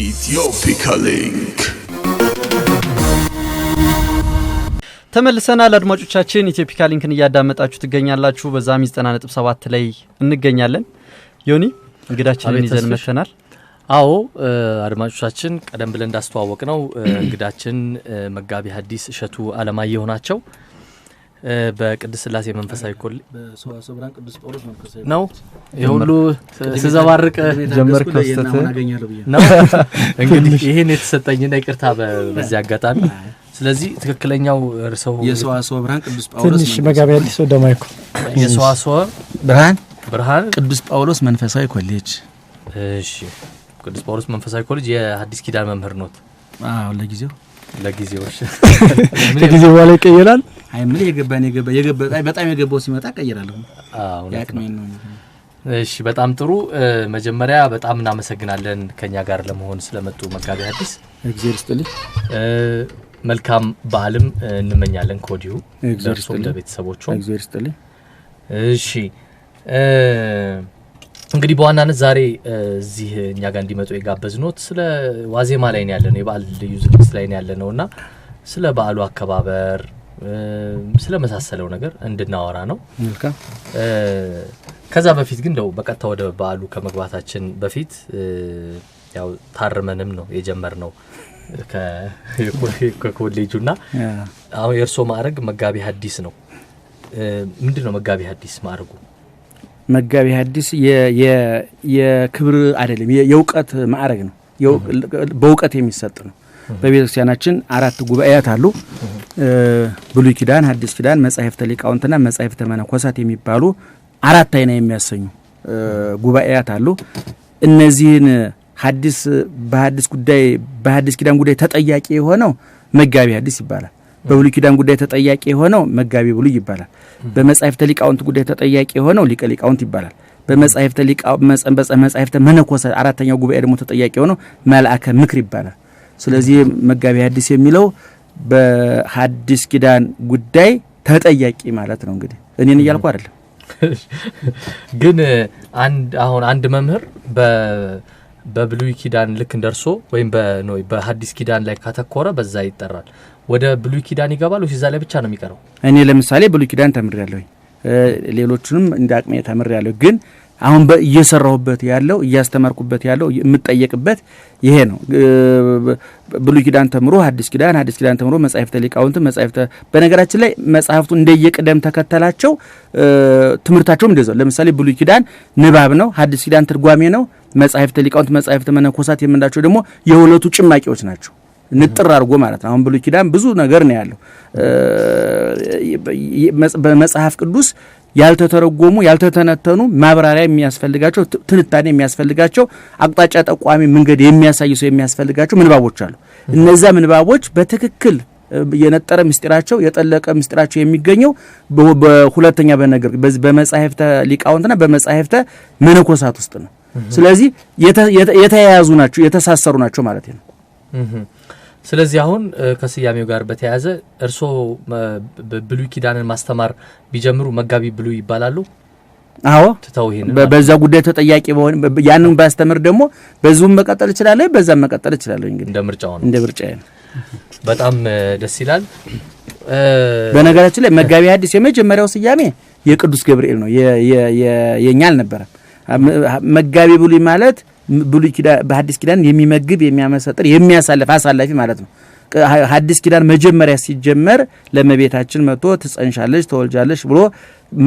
Ethiopia Link ተመልሰናል አድማጮቻችን ኢትዮፒካ ሊንክን ያዳመጣችሁ ትገኛላችሁ በዛም 90.7 ላይ እንገኛለን ዮኒ እንግዳችንን ይዘን መተናል አዎ አድማጮቻችን ቀደም ብለን እንዳስተዋወቅ ነው እንግዳችን መጋቢ ሐዲስ እሸቱ አለማየሁ ናቸው በቅድስት ሥላሴ መንፈሳዊ ኮሌጅ በሰዋስወ ብርሃን ቅዱስ ጳውሎስ መንፈሳዊ ነው የሁሉ ተዘባርቀ ጀመርክ ወስተት ነው እንግዲህ ይሄን የተሰጠኝና ይቅርታ በዚህ አጋጣሚ ስለዚህ ትክክለኛው እርሰው የሰዋስወ ብርሃን ቅዱስ ጳውሎስ ትንሽ መጋቢ አዲስ ወደማይኩ የሰዋስወ ብርሃን ቅዱስ ጳውሎስ መንፈሳዊ ኮሌጅ እሺ ቅዱስ ጳውሎስ መንፈሳዊ ኮሌጅ የሐዲስ ኪዳን መምህር ኖት አዎ ለጊዜው እሺ ለጊዜው በኋላ ይቀየራል አይ ምን የገባ በጣም የገባው ሲመጣ ቀየራለሁ አዎ ያቅሜን ነው እሺ በጣም ጥሩ መጀመሪያ በጣም እናመሰግናለን ከኛ ጋር ለመሆን ስለመጡ መጋቢ ሐዲስ እግዚአብሔር ይስጥልኝ መልካም በዓልም እንመኛለን ኮዲው ለእርሶም ለቤተሰቦቹ እግዚአብሔር ይስጥልኝ እሺ እንግዲህ በዋናነት ዛሬ እዚህ እኛ ጋር እንዲመጡ የጋበዝኖት ስለ ዋዜማ ላይ ነው ያለነው የበዓል ልዩ ዝግጅት ላይ ነው ያለነውና ስለ በዓሉ አከባበር ስለ መሳሰለው ነገር እንድናወራ ነው መልካም ከዛ በፊት ግን ደው በቀጥታ ወደ በዓሉ ከመግባታችን በፊት ያው ታርመንም ነው የጀመርነው ከኮሌጁና አሁን የእርሶ ማዕረግ መጋቢ ሐዲስ ነው ምንድነው መጋቢ ሐዲስ ማዕረጉ መጋቢ ሐዲስ የክብር አይደለም የውቀት ማዕረግ ነው በውቀት የሚሰጥ ነው በቤተክርስቲያናችን 4 ጉባኤያት አሉ ብሉይ ኪዳን ሐዲስ ኪዳን መጻሕፍተ ሊቃውንትና መጻሕፍተ መነኮሳት የሚባሉ 4 አይና የሚያሰኙ ጉባኤያት አሉ እነዚህን ሐዲስ በሐዲስ ኪዳን ጉዳይ ተጠያቂ የሆነው መጋቢ ሐዲስ ይባላል በብሉይ ኪዳን ጉዳይ ተጠያቂ የሆነው መጋቢ ብሉይ ይባላል በመጻሕፍተ ሊቃውንት ጉዳይ ተጠያቂ የሆነው ሊቀ ሊቃውንት ይባላል በመጻሕፍተ መነኮሳት 4ኛው ጉባኤ ደግሞ ተጠያቂ የሆነው መልአከ ምክር ይባላል ስለዚህ መጋቢ ሐዲስ የሚለው በሐዲስ ኪዳን ጉዳይ ተጠያቂ ማለት ነው እንግዲህ እኔን ይያልኩ አይደለም ግን አንድ መምህር በብሉይ ኪዳን ልክ እንደርሶ ወይም በሐዲስ ኪዳን ላይ ካተኮረ በዛ ይጠራል ወደ ብሉይ ኪዳን ይገባል ወይስ እዛ ላይ ብቻ ነው የሚቀረው እኔ ለምሳሌ ብሉይ ኪዳን ተምሬያለሁ ሌሎችንም እንዳቅሜ ተምሬያለሁ ግን አሁን እየሰራሁበት ያለው እያስተማርኩበት ያለው የምጠየቅበት ይሄ ነው ብሉይ ኪዳን ተምሮ ሐዲስ ኪዳን ተምሮ መጻሕፍተ ሊቃውንት በነገራችን ላይ መጻሕፍቱ እንደየቅደም ተከተላቸው ትምህርታቸውም እንደዛው ለምሳሌ ብሉይ ኪዳን ንባብ ነው ሐዲስ ኪዳን ትርጓሜ ነው መጻሕፍተ ሊቃውንት መጻሕፍተ መነኮሳት የምንላቸው ደግሞ የሁለቱ ጭማቂዎች ናቸው ንጥር አድርጎ ማለት ነው አሁን ብሉይ ኪዳን ብዙ ነገር ነው ያለው በመጽሐፍ ቅዱስ ያልተተረጎሙ ያልተተነተኑ ማብራሪያ የሚያስፈልጋቸው ትንታኔ የሚያስፈልጋቸው አቅጣጫ ጠቋሚ መንገድ የሚያሳዩ ሰው የሚያስፈልጋቸው ምንባቦች አሉ እነዛ ምንባቦች በትክክል የነጠረ ምስጢራቸው የጠለቀ ምስጢራቸው የሚገኘው በሁለተኛ በነገር በመጻሕፍተ ሊቃውንትና በመጻሕፍተ መነኮሳት ውስጥ ነው ስለዚህ የተያያዙ ናቸው የተሳሰሩ ናቸው ማለት ነው ስለዚህ አሁን ከስያሜው ጋር በተያያዘ እርሶ ብሉይ ኪዳንን ማስተማር ቢጀምሩ መጋቢ ብሉይ ይባላሉ አዎ ተታውሂን በዛ ጉዳይ ተጠያቂ በሆነ ያንን ባስተምር ደግሞ በዙም መቀጠል ይችላል በዛም መቀጠል ይችላል እንግዲህ እንደ ምርጫው ነው በጣም ደስ ይላል በነገራችን ላይ መጋቢ ሐዲስ የመጀመሪያው ስያሜ የቅዱስ ገብርኤል ነው የኛ አልነበረም መጋቢ ብሉይ ማለት ብሉይ ኪዳን በሐዲስ ኪዳን የሚመግብ የሚያመሰጥር የሚያሳልፍ አሳላፊ ማለት ነው ሐዲስ ኪዳን መጀመሪያ ሲጀመር ለመቤታችን መጥቶ ትጸንሻለሽ ተወልጃለሽ ብሎ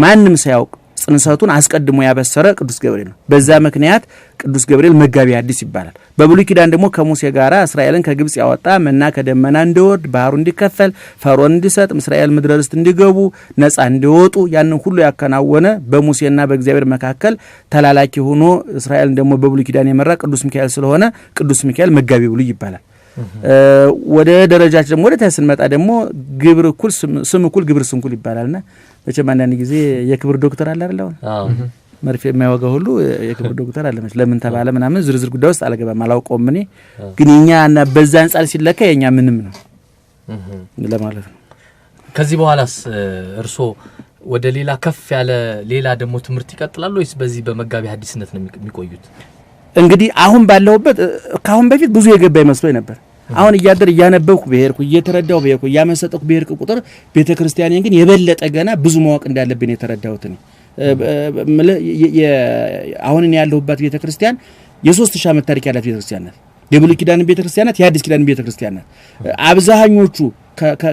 ማንም ሳያውቅ ጽንሰቱን አስቀድሞ ያበሰረ ቅዱስ ገብርኤል ነው በዛ ምክንያት ቅዱስ ገብርኤል መጋቢ ሐዲስ ይባላል በብሉይ ኪዳን ደግሞ ከሙሴ ጋራ እስራኤልን ከግብጽ ያወጣ መና ከደመና እንዲወርድ ባህሩ እንዲከፈል ፈርዖን እንዲሰጥ እስራኤል ምድረ ርስት እንዲገቡ ነፃ እንዲወጡ ያንን ሁሉ ያከናወነ በሙሴና በእግዚአብሔር መካከል ተላላኪ ሆኖ እስራኤልን ደግሞ በብሉይ ኪዳን የመራ ቅዱስ ሚካኤል ስለሆነ ቅዱስ ሚካኤል መጋቢ ብሉይ ይባላል ወደ ደረጃች ደግሞ ወደ ተስንመጣ ደግሞ ግብር እኩል ስም እኩል ግብር ስንኩል ይባላልና መቼም አንዳንድ ጊዜ የክብር ዶክተር አለ አይደል አዎ መርፌ የማይወጋ ሁሉ የክብር ዶክተር አለ ማለት ለምን ተባለ ምናምን ዝርዝር ጉዳይ ውስጥ አልገባም አላውቀውም እኔ ግን የኛና በዛ አንጻር ሲለካ የኛ ምንም ነው ለማለት ነው ከዚህ በኋላስ እርሶ ወደ ሌላ ከፍ ያለ ሌላ ደግሞ ትምህርት ይቀጥላል ወይስ በዚህ በመጋቢ ሐዲስነት ነው የሚቆዩት እንግዲህ አሁን ባለውበት ካሁን በፊት ብዙ የገባ ይመስሎኝ ነበር። አሁን እያደር እያነበብኩ በሄድኩ እየተረዳው በሄድኩ እያመሰጠኩ በሄድኩ ቁጥር ቤተክርስቲያኔን ግን የበለጠ ገና ብዙ ማወቅ እንዳለብኝ የተረዳሁት ነው። አሁን እኔ ያለሁበት ቤተክርስቲያን የ3000 ዓመት ታሪክ ያላት ቤተክርስቲያን ናት። የብሉይ ኪዳን ቤተክርስቲያናት የሐዲስ ኪዳን ቤተክርስቲያናት አብዛኞቹ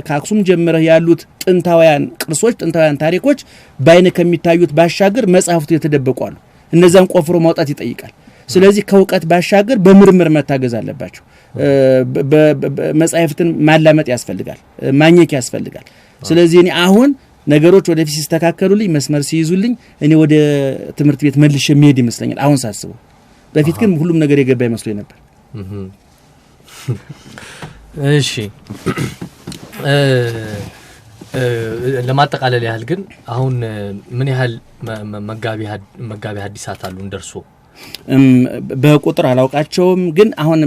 ከአክሱም ጀምረህ ያሉት ጥንታውያን ቅርሶች ጥንታውያን ታሪኮች በአይነ ከሚታዩት ባሻገር መጽሐፍቱ የተደበቁ አሉ። እነዛን ቆፍሮ ማውጣት ይጠይቃል። ስለዚህ ከእውቀት ባሻገር በምርምር መታገዝ አለባቸው። መጽሐፍትን ማላመጥ ያስፈልጋል፣ ማግኘት ያስፈልጋል። ስለዚህ እኔ አሁን ነገሮች ወደፊት ሲስተካከሉልኝ መስመር ሲይዙልኝ እኔ ወደ ትምህርት ቤት መልሼ መሄድ ይመስለኛል አሁን ሳስበው። በፊት ግን ሁሉም ነገር የገባ ይመስሎኝ ነበር። እሺ ለማጠቃለል ያህል ግን አሁን ምን ያህል መጋቢ ሐዲሳት አሉ እንደርሶ? በቁጥር አላውቃቸውም፣ ግን አሁን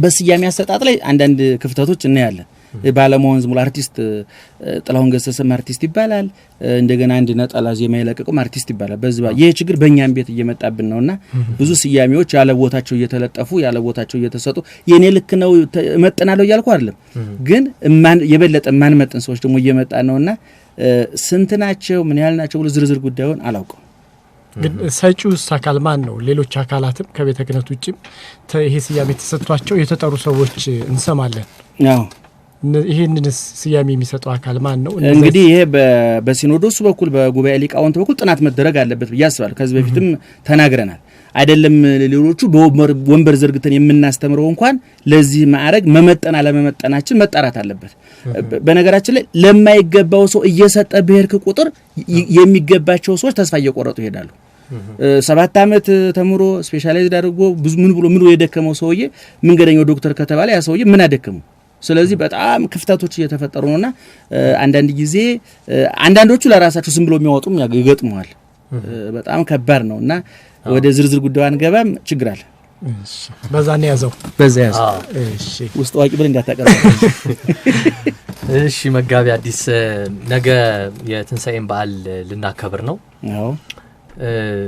በስያሜ አሰጣጥ ላይ አንዳንድ ክፍተቶች እናያለን። ባለመሆን ዝም ብሎ አርቲስት ጥላሁን ገሰሰም አርቲስት ይባላል፣ እንደገና አንድ ነጠላ ዜማ የለቀቀም አርቲስት ይባላል። በዚህ ይሄ ችግር በእኛም ቤት እየመጣብን ነውና ብዙ ስያሜዎች ያለ ቦታቸው እየተለጠፉ ያለ ቦታቸው እየተሰጡ የኔ ልክ ነው መጠናለው እያልኩ አይደለም፣ ግን የበለጠ ማን መጠን ሰዎች ደግሞ እየመጣ ነውና ስንት ናቸው ምን ያህል ናቸው ብሎ ዝርዝር ጉዳዩን አላውቀው። ግን ሰጪውስ አካል ማን ነው? ሌሎች አካላትም ከቤተ ክህነት ውጭም ይሄ ስያሜ ተሰጥቷቸው የተጠሩ ሰዎች እንሰማለን። አዎ ይሄንንስ ስያሜ የሚሰጠው አካል ማን ነው? እንግዲህ ይሄ በሲኖዶሱ በኩል በጉባኤ ሊቃውንት በኩል ጥናት መደረግ አለበት ብዬ አስባለሁ። ከዚህ በፊትም ተናግረናል አይደለም? ሌሎቹ በወንበር ዘርግተን የምናስተምረው እንኳን ለዚህ ማዕረግ መመጠን አለመመጠናችን መጣራት አለበት። በነገራችን ላይ ለማይገባው ሰው እየሰጠ በሄድክ ቁጥር የሚገባቸው ሰዎች ተስፋ እየቆረጡ ይሄዳሉ። 7 ዓመት ተምሮ ስፔሻላይዝድ አድርጎ ብዙ ምን ብሎ የደከመው ሰውዬ መንገደኛው ዶክተር ከተባለ ያ ሰውዬ ምን አደከመው? ስለዚህ በጣም ክፍተቶች እየተፈጠሩ ነውና አንዳንድ ጊዜ አንዳንዶቹ ለራሳቸው ዝም ብሎ የሚያወጡም ይገጥመዋል። በጣም ከባድ ነውና ወደ ዝርዝር ጉዳዩ አንገባም። ችግር አለ። እሺ በዛ ነው ያዘው። እሺ ውስጥ ዋቂ ብለ እንዳታቀርብ። እሺ መጋቢ ሐዲስ ነገ የትንሳኤን በዓል ልናከብር ነው። አዎ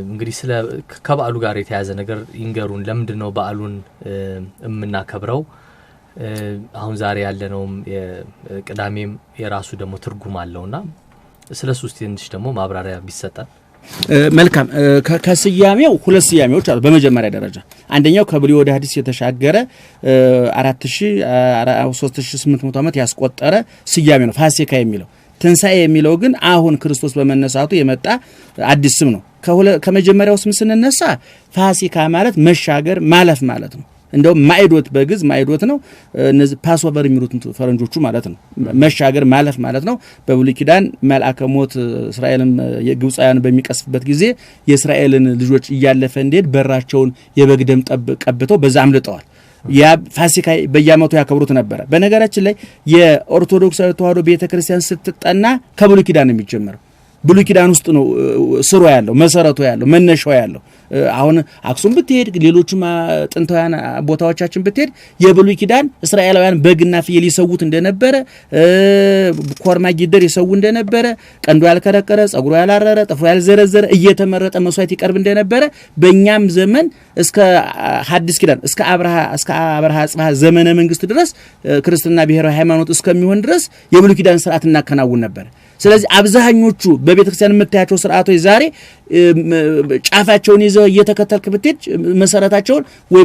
እንግዲህ ስለ ከበዓሉ ጋር የተያዘ ነገር ይንገሩን። ለምንድን ነው በዓሉን የምናከብረው? አሁን ዛሬ ያለነውም የቅዳሜም የራሱ ደግሞ ትርጉም አለውና ስለሱ ትንሽ ደግሞ ማብራሪያ ቢሰጣል። መልካም። ከስያሜው ሁለት ስያሜዎች አሉ። በመጀመሪያ ደረጃ አንደኛው ከብሉይ ወደ ሐዲስ የተሻገረ 3800 ዓመት ያስቆጠረ ስያሜ ነው ፋሲካ የሚለው። ትንሳኤ የሚለው ግን አሁን ክርስቶስ በመነሳቱ የመጣ አዲስ ስም ነው። ከመጀመሪያው ስም ስንነሳ ፋሲካ ማለት መሻገር ማለፍ ማለት ነው። እንደው ማይዶት በግዝ ማይዶት ነው። እነዚህ ፓስኦቨር የሚሉት ፈረንጆቹ ማለት ነው። መሻገር ማለፍ ማለት ነው። በብሉይ ኪዳን መልአከ ሞት እስራኤልን የግብፃውያን በሚቀስፍበት ጊዜ የእስራኤልን ልጆች እያለፈ እንዴት በራቸውን የበግ ደም ቀብተው በዛ አምልጠዋል። ያ ፋሲካ በየዓመቱ ያከብሩት ነበር። በነገራችን ላይ የኦርቶዶክሳዊ ተዋሕዶ ቤተክርስቲያን ስትጠና ከብሉይ ኪዳን ነው የሚጀምረው። ብሉይ ኪዳን ውስጥ ነው ስሩ ያለው መሰረቱ ያለው መነሻው ያለው። አሁን አክሱም ብትሄድ ሌሎችም ጥንታውያን ቦታዎቻችን ብትሄድ የብሉይ ኪዳን እስራኤላውያን በግና ፍየል ይሰውት እንደነበረ፣ ኮርማ ጊደር ይሰው እንደነበረ፣ ቀንዱ ያልከረከረ ጸጉሩ ያላረረ ጥፍሩ ያልዘረዘረ እየተመረጠ መስዋዕት ይቀርብ እንደነበረ በእኛም ዘመን እስከ ሐዲስ ኪዳን እስከ አብርሃ አጽብሃ ዘመነ መንግስት ድረስ ክርስትና ብሔራዊ ሃይማኖት እስከሚሆን ድረስ የብሉይ ኪዳን ስርዓት እናከናውን ነበር። ስለዚህ አብዛኞቹ በቤተክርስቲያን የምታያቸው ስርዓቶች ዛሬ ጫፋቸውን ይዘው እየተከተልክ ብትሄድ መሰረታቸውን ወይ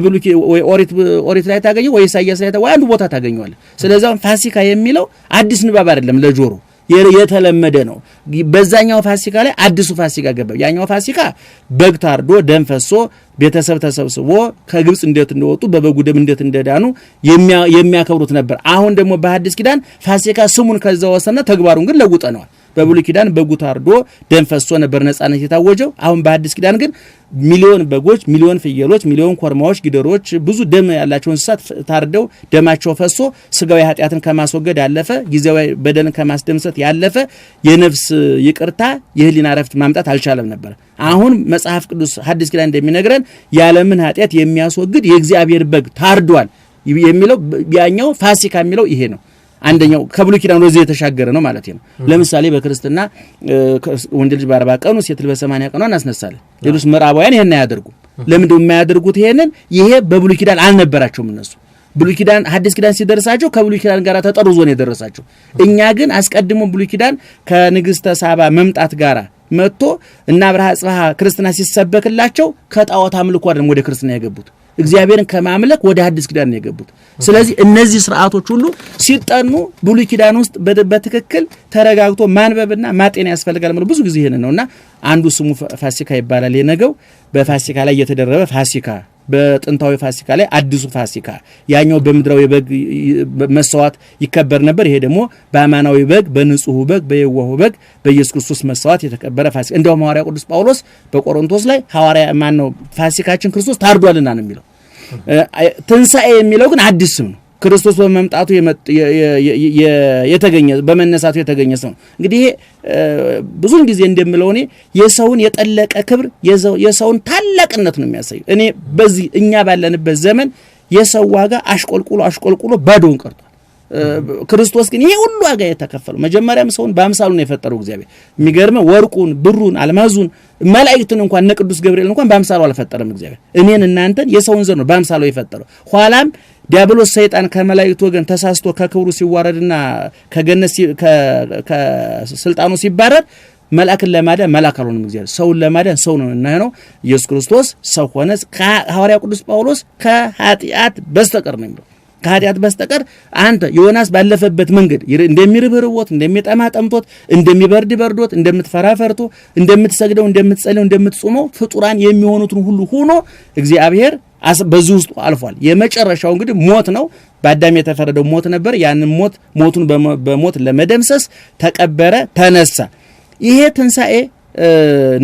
ኦሪት ላይ ታገኘው ወይ ኢሳይያስ ላይ ወይ አንዱ ቦታ ታገኘዋለህ። ስለዚህ ፋሲካ የሚለው አዲስ ንባብ አይደለም፣ ለጆሮ የተለመደ ነው። በዛኛው ፋሲካ ላይ አዲሱ ፋሲካ ገባ። ያኛው ፋሲካ በግ ታርዶ ደም ፈሶ ቤተሰብ ተሰብስቦ ከግብጽ እንዴት እንደወጡ በበጉ ደም እንዴት እንደዳኑ የሚያከብሩት ነበር። አሁን ደግሞ በሐዲስ ኪዳን ፋሲካ ስሙን ከዛ ወሰነ፣ ተግባሩን ግን ለውጠነዋል። በብሉይ ኪዳን በጉ ታርዶ ደም ፈሶ ነበር ነጻነት የታወጀው። አሁን በሐዲስ ኪዳን ግን ሚሊዮን በጎች፣ ሚሊዮን ፍየሎች፣ ሚሊዮን ኮርማዎች፣ ጊደሮች ብዙ ደም ያላቸው እንስሳት ታርደው ደማቸው ፈሶ ስጋዊ ኃጢአትን ከማስወገድ ያለፈ ጊዜያዊ በደልን ከማስደምሰት ያለፈ የነፍስ ይቅርታ የህሊና ረፍት ማምጣት አልቻለም ነበር። አሁን መጽሐፍ ቅዱስ ሐዲስ ኪዳን እንደሚነግረን ያለምን ኃጢአት የሚያስወግድ የእግዚአብሔር በግ ታርዷል የሚለው ያኛው ፋሲካ የሚለው ይሄ ነው። አንደኛው ከብሉይ ኪዳን ወደ የተሻገረ ነው ማለት ነው። ለምሳሌ በክርስትና ወንድ ልጅ በ40 ቀኑ ሴት ልጅ በ80 ቀኑ እናስነሳለን። ሌሎች ምዕራባውያን ይሄን አያደርጉም። ለምንድነው የማያደርጉት? ይሄ በብሉይ ኪዳን አልነበራቸውም እነሱ። ብሉይ ኪዳን ሐዲስ ኪዳን ሲደርሳቸው ከብሉይ ኪዳን ጋር ተጠርዞ ነው የደረሳቸው። እኛ ግን አስቀድሞ ብሉይ ኪዳን ከንግስተ ሳባ መምጣት ጋራ መጥቶ እና አብርሃ ጽባህ ክርስትና ሲሰበክላቸው ከጣዖት አምልኮ አይደለም ወደ ክርስትና የገቡት፣ እግዚአብሔርን ከማምለክ ወደ ሐዲስ ኪዳን ነው የገቡት። ስለዚህ እነዚህ ስርዓቶች ሁሉ ሲጠኑ ብሉይ ኪዳን ውስጥ በትክክል ተረጋግቶ ማንበብና ማጤን ያስፈልጋል ማለት ብዙ ጊዜ ይሄን ነውና አንዱ ስሙ ፋሲካ ይባላል። የነገው በፋሲካ ላይ የተደረበ ፋሲካ፣ በጥንታዊ ፋሲካ ላይ አዲሱ ፋሲካ፣ ያኛው በምድራዊ በግ መስዋዕት ይከበር ነበር። ይሄ ደግሞ በአማናዊ በግ፣ በንጹህ በግ፣ በየዋሁ በግ በኢየሱስ ክርስቶስ መስዋዕት የተከበረ ፋሲካ። እንደውም ሐዋርያ ቅዱስ ጳውሎስ በቆሮንቶስ ላይ ሐዋርያ ማን ነው ፋሲካችን ክርስቶስ ታርዷልና ነው የሚለው። ትንሣኤ የሚለው ግን አዲስ ስም ነው። ክርስቶስ በመምጣቱ የተገኘ በመነሳቱ የተገኘ ሰው ነው። እንግዲህ ብዙን ጊዜ እንደምለው እኔ የሰውን የጠለቀ ክብር የሰውን ታላቅነት ነው የሚያሳየው። እኔ በዚህ እኛ ባለንበት ዘመን የሰው ዋጋ አሽቆልቁሎ ባዶውን ቀርቷል። ክርስቶስ ግን ይሄ ሁሉ ዋጋ የተከፈለው መጀመሪያም ሰውን በአምሳሉ ነው የፈጠረው እግዚአብሔር። የሚገርመው ወርቁን፣ ብሩን፣ አልማዙን፣ መላእክትን እንኳን እነ ቅዱስ ገብርኤል እንኳን በአምሳሉ አልፈጠረም እግዚአብሔር። እኔን እናንተን የሰውን ዘር ነው በአምሳሉ የፈጠረው። ኋላም ዲያብሎስ ሰይጣን ከመላእክት ወገን ተሳስቶ ከክብሩ ሲዋረድና ከገነት ከስልጣኑ ሲባረር መልአክን ለማዳን መልአክ አልሆነም እግዚአብሔር፣ ሰውን ለማዳን ሰው ነው እና ነው ኢየሱስ ክርስቶስ ሰው ሆነ። ሐዋርያ ቅዱስ ጳውሎስ ከኃጢአት በስተቀር ነው የሚለው። ከኃጢአት በስተቀር አንተ ዮናስ ባለፈበት መንገድ እንደሚርብ ርቦት፣ እንደሚጠማ ጠምቶት፣ እንደሚበርድ በርዶት፣ እንደምትፈራ ፈርቶ፣ እንደምትሰግደው፣ እንደምትጸልየው፣ እንደምትጾመው ፍጡራን የሚሆኑትን ሁሉ ሆኖ እግዚአብሔር በዚህ ውስጥ አልፏል። የመጨረሻው እንግዲህ ሞት ነው። በአዳም የተፈረደው ሞት ነበር። ያንን ሞቱን በሞት ለመደምሰስ ተቀበረ፣ ተነሳ። ይሄ ትንሣኤ